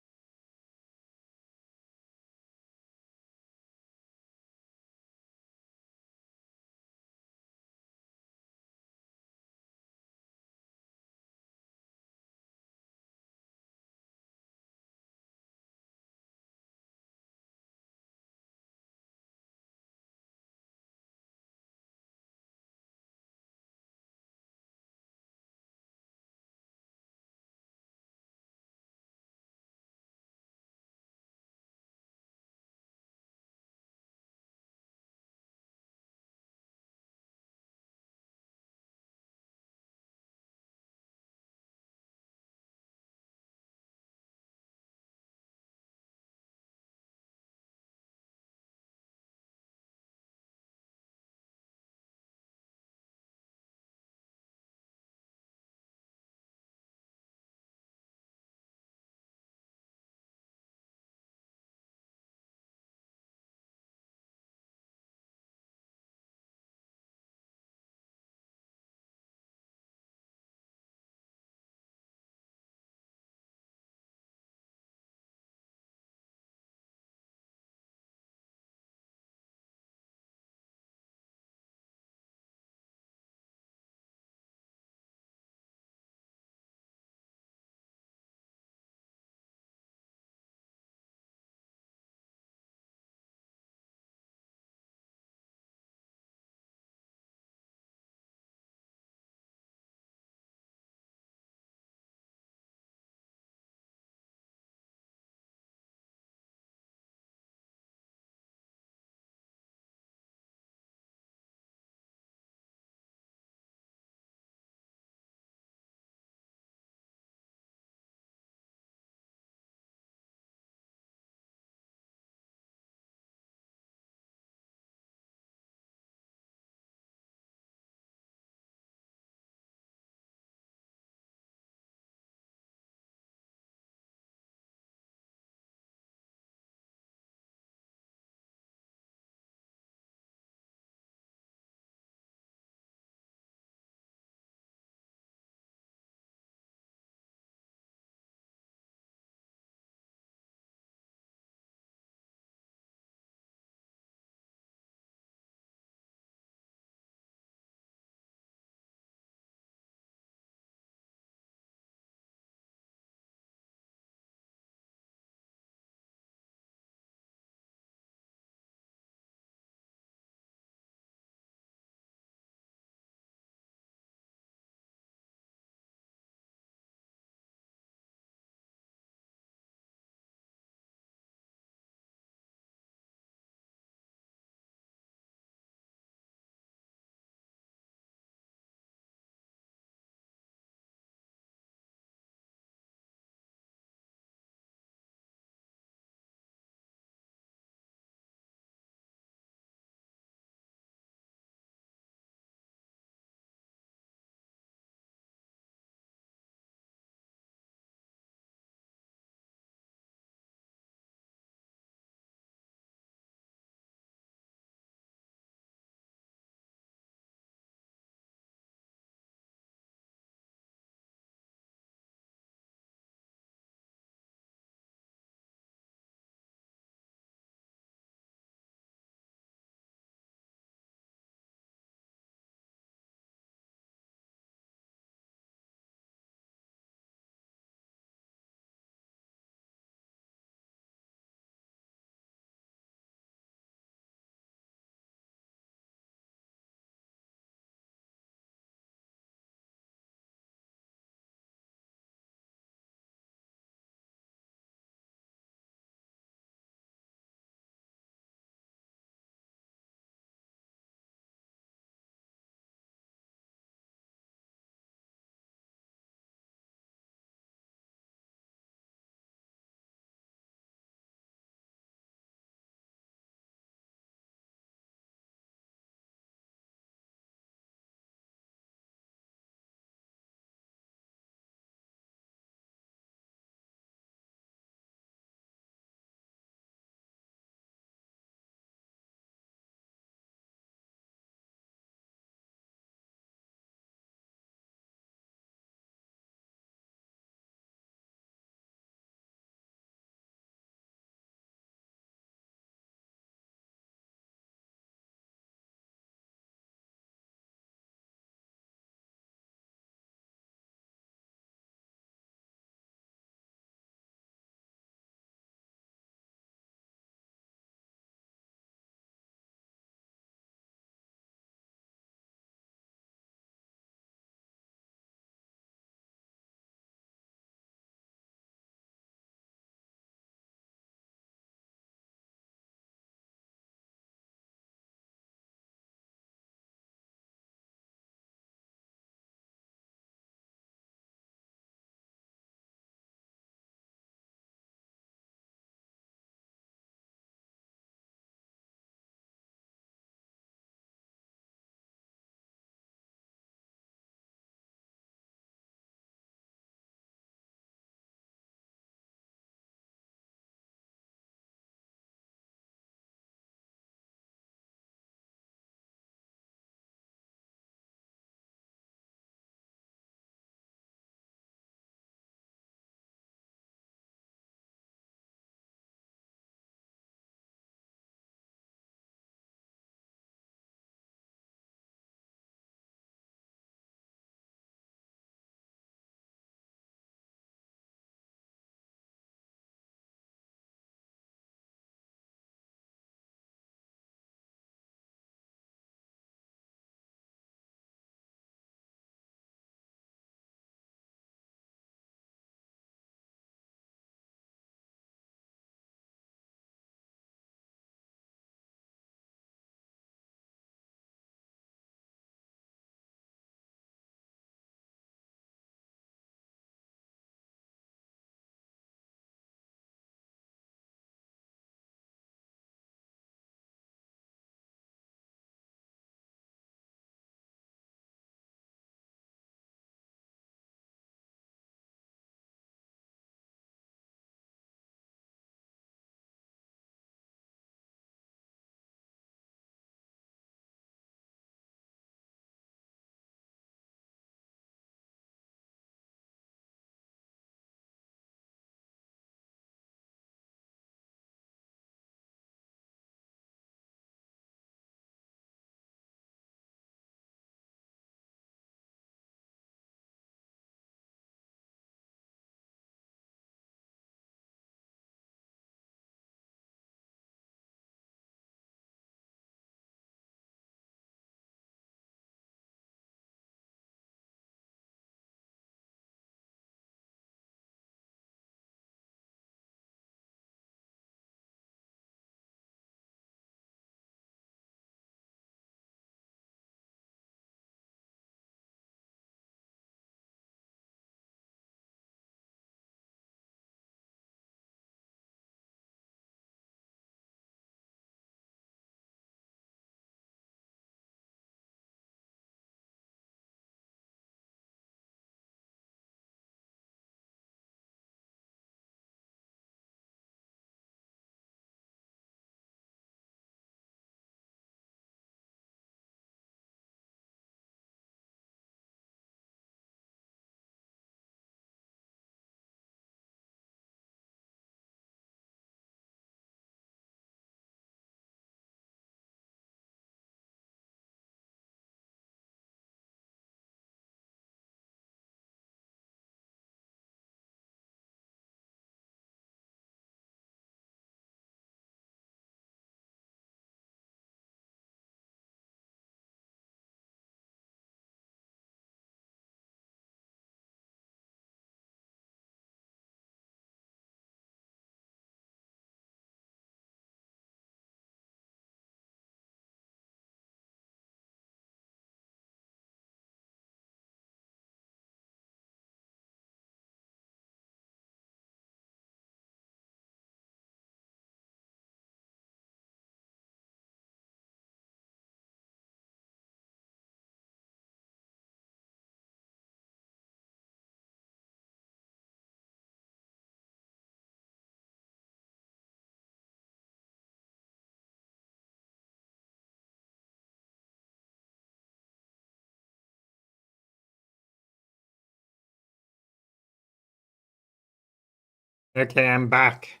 Okay, I'm back.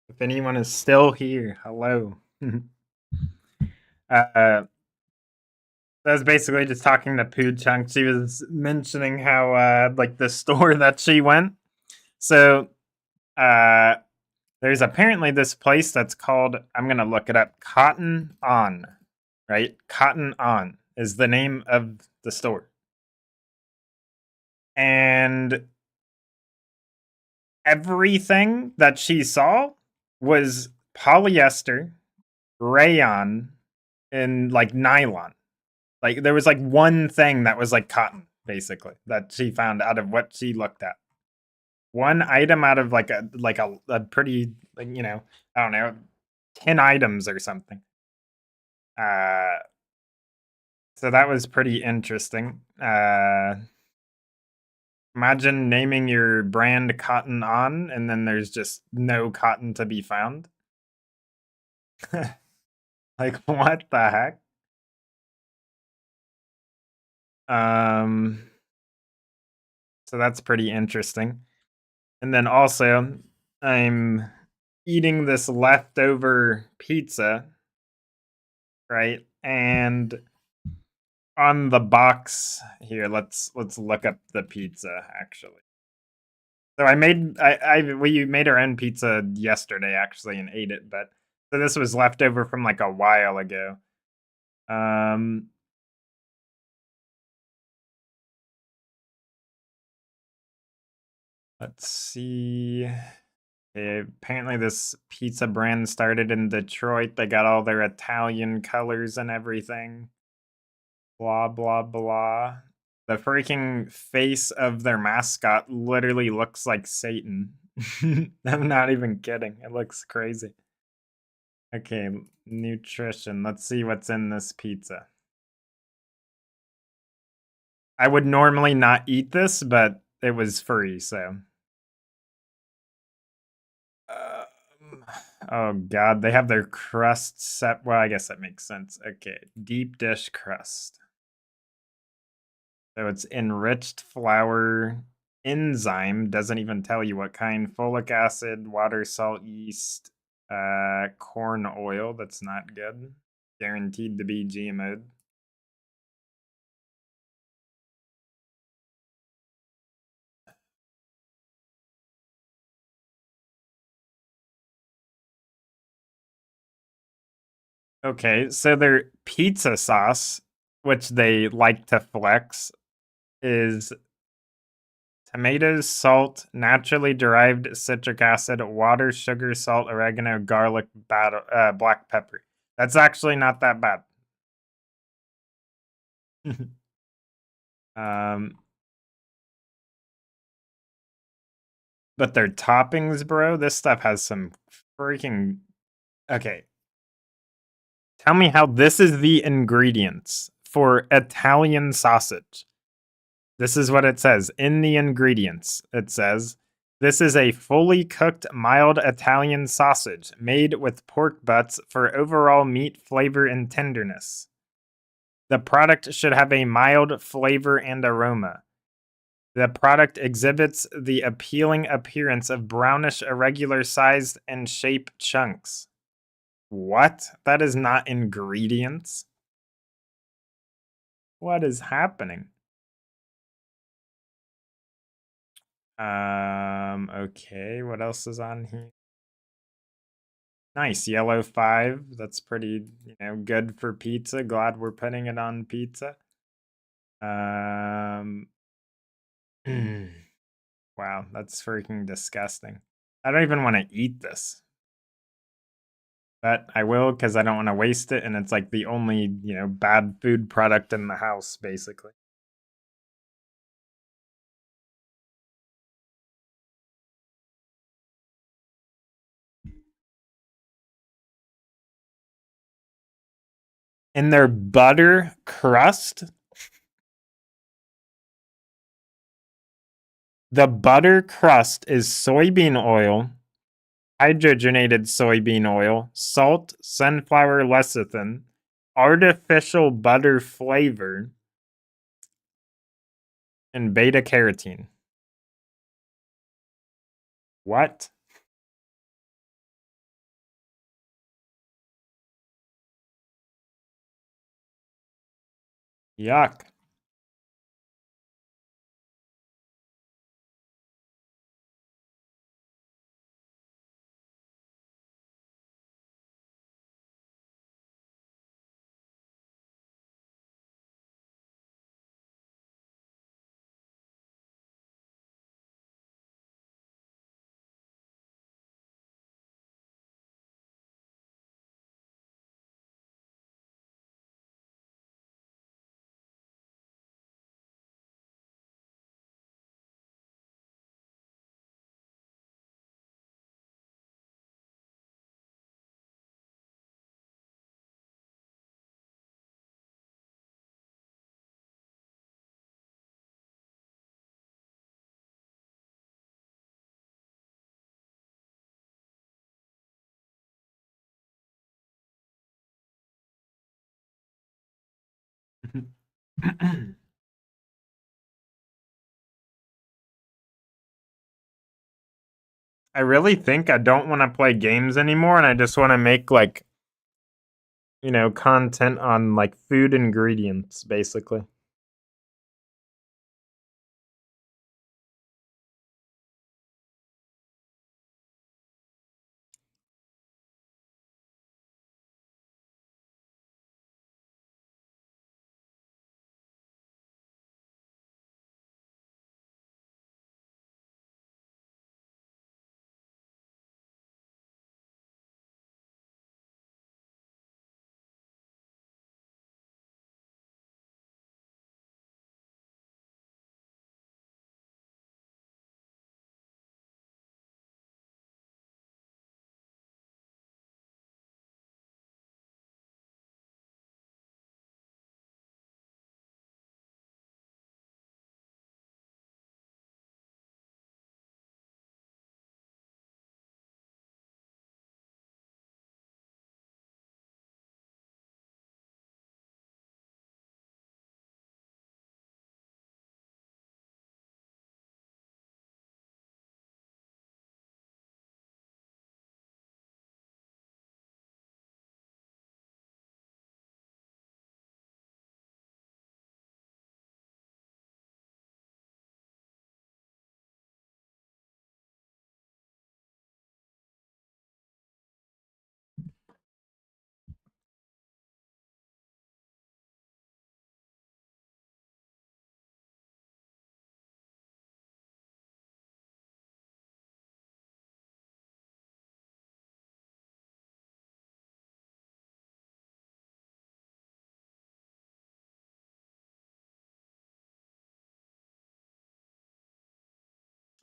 If anyone is still here, hello. I was basically just talking to Poo Chunk. She was mentioning how like the store that she went. So there's apparently this place that's called, I'm gonna look it up, Cotton On, right? Cotton On is the name of the store. And everything that she saw was polyester, rayon, and like nylon. Like there was like one thing that was like cotton, basically, that she found out of what she looked at. One item out of like a pretty like, I don't know, 10 items or something. Uh so that was pretty interesting. Imagine naming your brand Cotton On and then there's just no cotton to be found. Like what the heck? Um so that's pretty interesting. And then also, I'm eating this leftover pizza, right? And on the box here, let's look up the pizza actually. So we made our own pizza yesterday actually and ate it, but so this was leftover from like a while ago. Um let's see. Apparently, this pizza brand started in Detroit. They got all their Italian colors and everything. Blah, blah, blah. The freaking face of their mascot literally looks like Satan. I'm not even kidding. It looks crazy. Okay, nutrition. Let's see what's in this pizza. I would normally not eat this, but it was free, so. Oh god, they have their crust set. Well, I guess that makes sense. Okay, deep dish crust. So it's enriched flour enzyme, doesn't even tell you what kind. Folic acid, water, salt, yeast, corn oil. That's not good. Guaranteed to be GMO'd. Okay, so their pizza sauce, which they like to flex, is tomatoes, salt, naturally derived citric acid, water, sugar, salt, oregano, garlic, black pepper. That's actually not that bad. um, but their toppings, bro, this stuff has some freaking. Okay. Tell me how this is the ingredients for Italian sausage. This is what it says in the ingredients. It says, this is a fully cooked, mild Italian sausage made with pork butts for overall meat flavor and tenderness. The product should have a mild flavor and aroma. The product exhibits the appealing appearance of brownish, irregular sized and shape chunks. What? That is not ingredients. What is happening? Okay, what else is on here? Nice, yellow 5. That's pretty, good for pizza. Glad we're putting it on pizza. Um Wow, that's freaking disgusting. I don't even want to eat this. But I will because I don't want to waste it, and it's like the only, bad food product in the house, basically. In their butter crust, the butter crust is soybean oil, hydrogenated soybean oil, salt, sunflower lecithin, artificial butter flavor, and beta carotene. What? Yuck. I really think I don't want to play games anymore and I just want to make like, content on like food ingredients basically.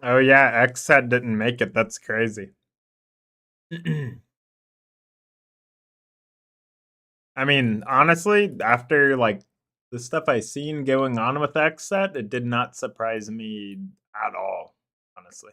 Oh yeah, XSET didn't make it. That's crazy. I mean, honestly, after like the stuff I seen going on with XSET, it did not surprise me at all, honestly.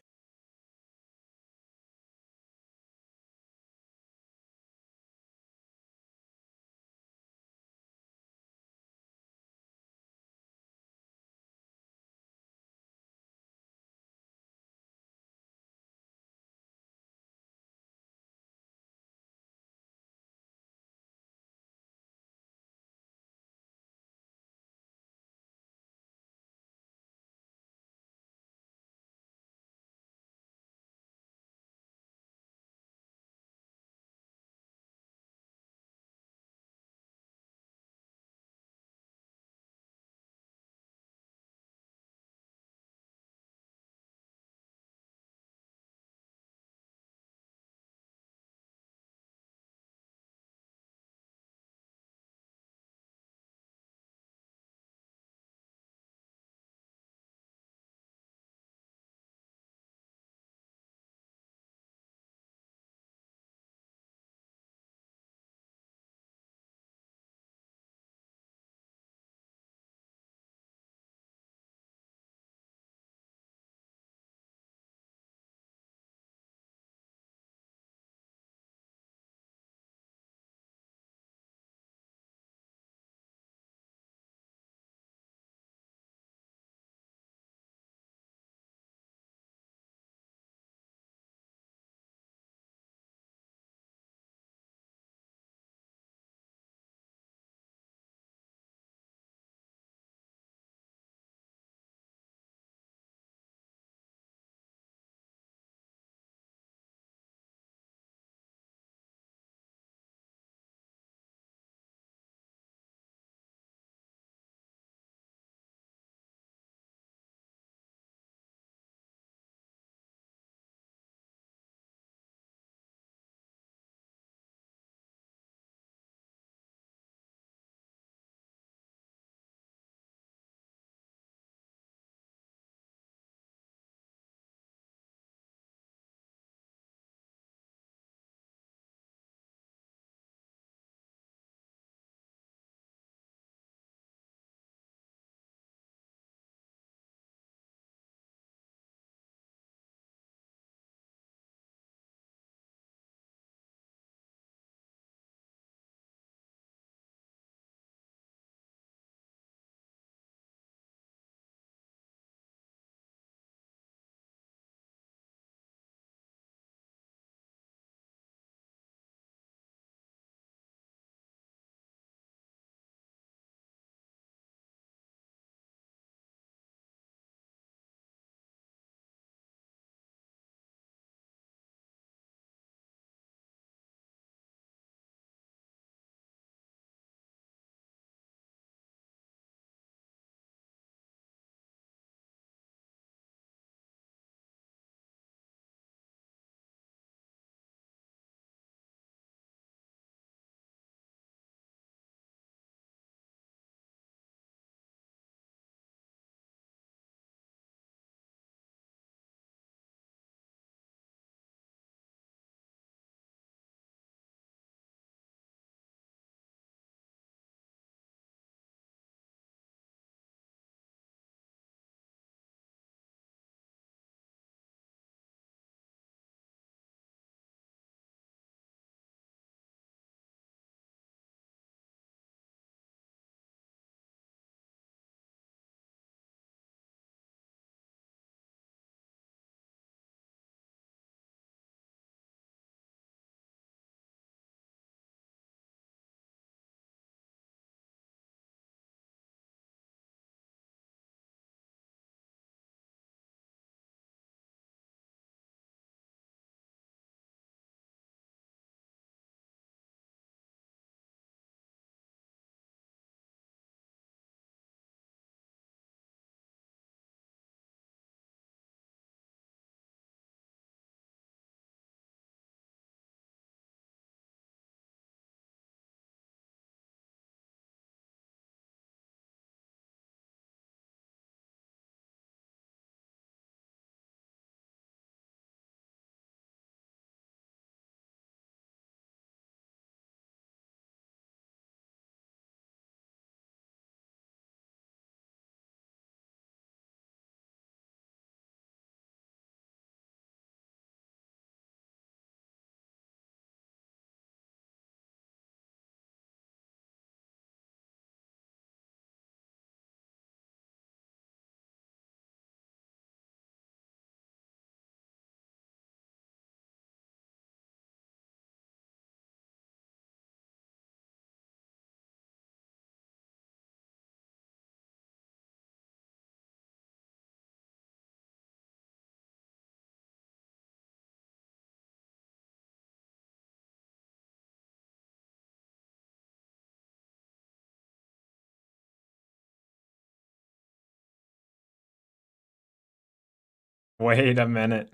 Wait a minute.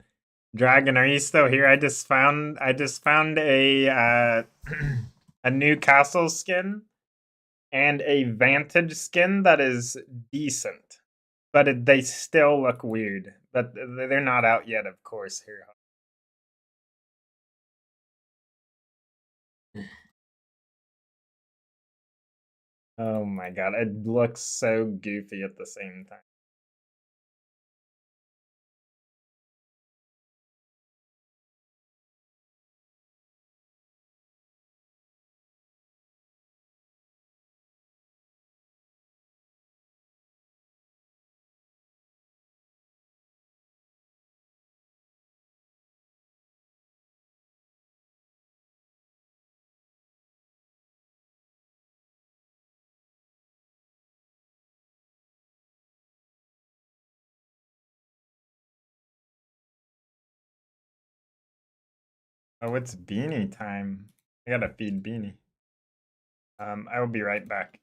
Dragon, are you still here? I just found a a new castle skin and a vantage skin that is decent. But they still look weird. But they're not out yet, of course, here. Oh my god, it looks so goofy at the same time. Oh, it's Beanie time. I gotta feed Beanie. I will be right back.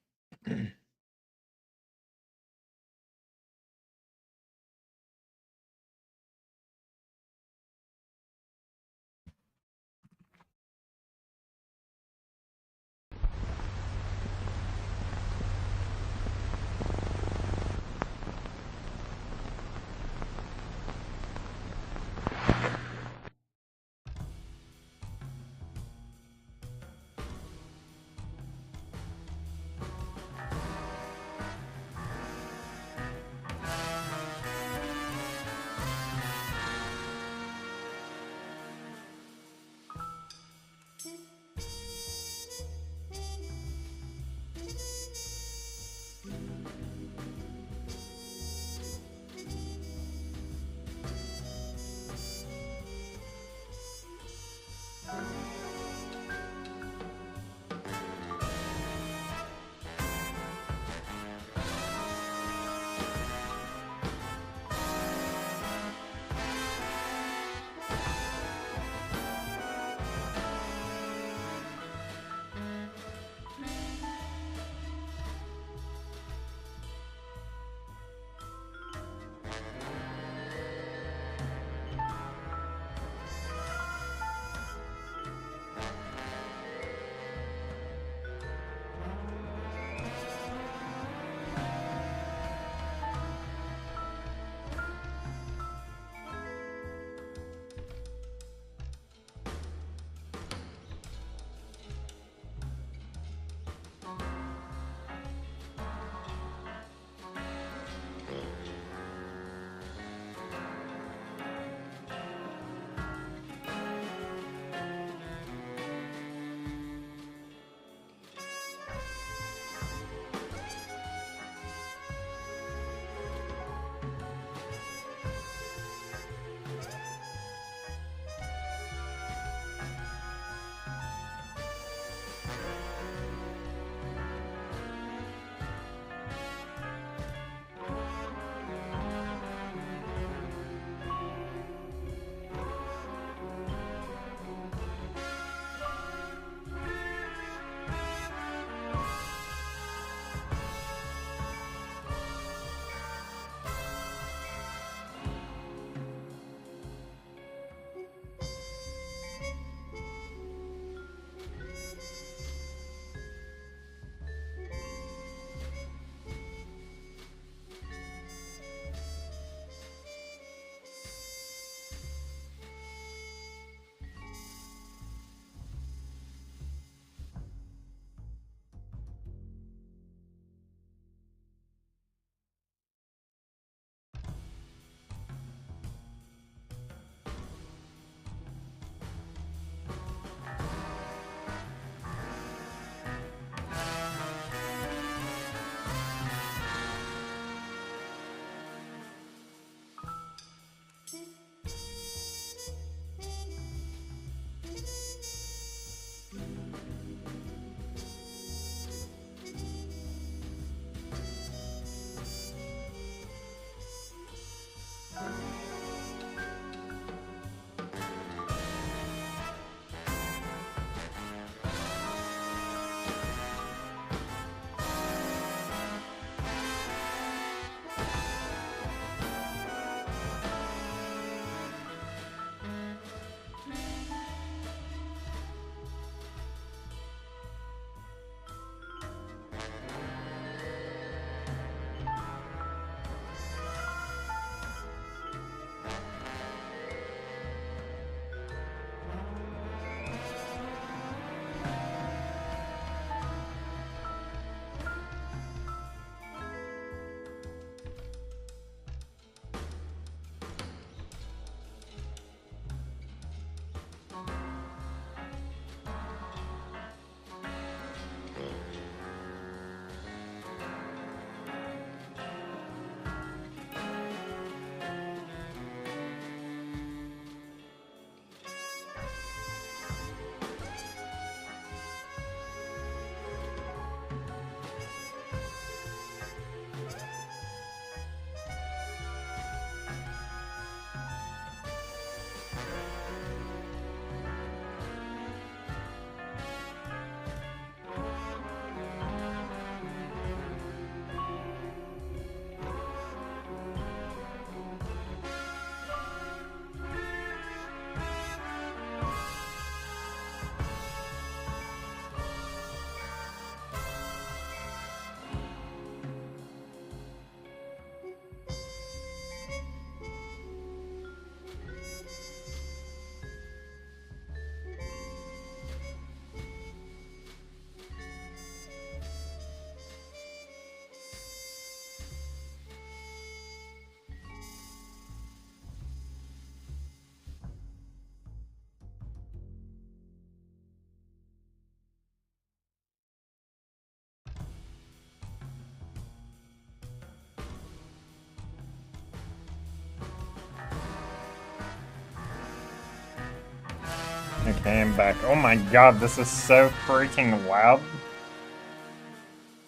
Okay, I'm back. Oh my god, this is so freaking loud.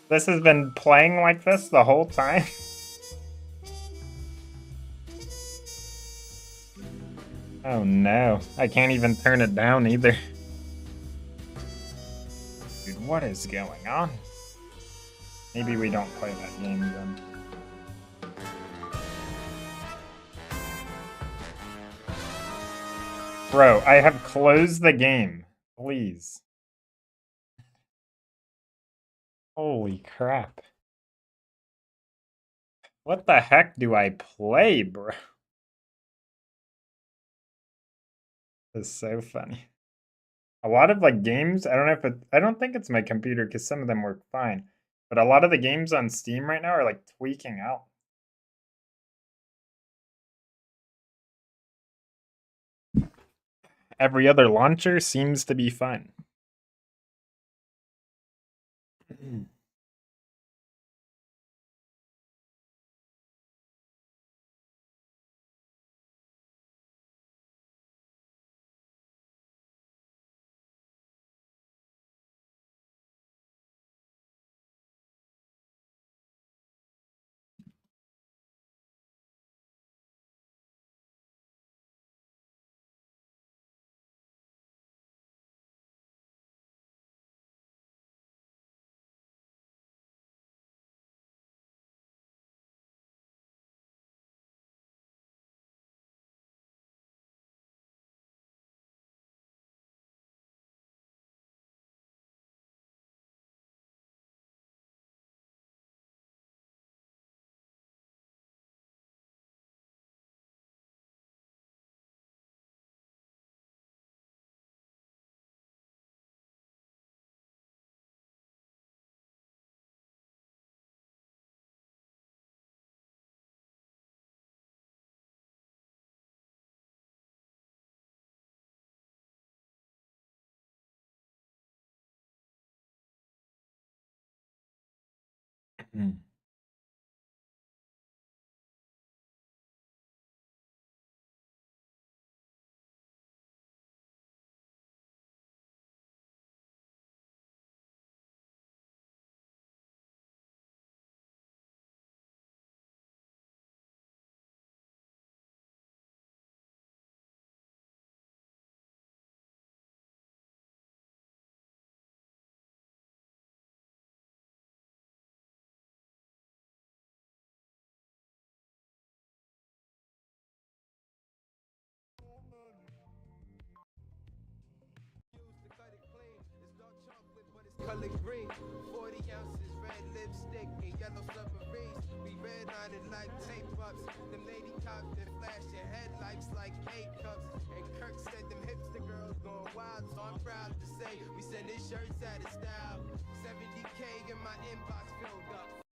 This has been playing like this the whole time? Oh no, I can't even turn it down either. Dude, what is going on? Maybe we don't play that game then. Bro, I have closed the game. Please. Holy crap. What the heck do I play, bro? It's so funny. A lot of like games, I don't know if I don't think it's my computer because some of them work fine. But a lot of the games on Steam right now are like tweaking out. Every other launcher seems to be fine. Color green, 40 ounces, red lipstick and yellow submarines. We redlined it like tape ups. Them lady cops that flash your headlights like A-cups. And Kirk said them hipster girls going wild, so I'm proud to say we send his shirts out of style. 70K in my inbox filled up.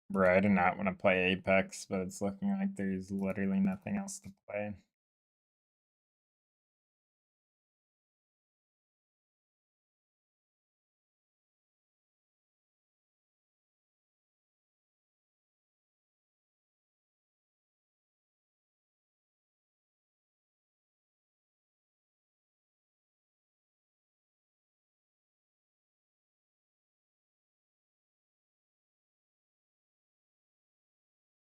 Bro, I do not want to play Apex, but it's looking like there's literally nothing else to play.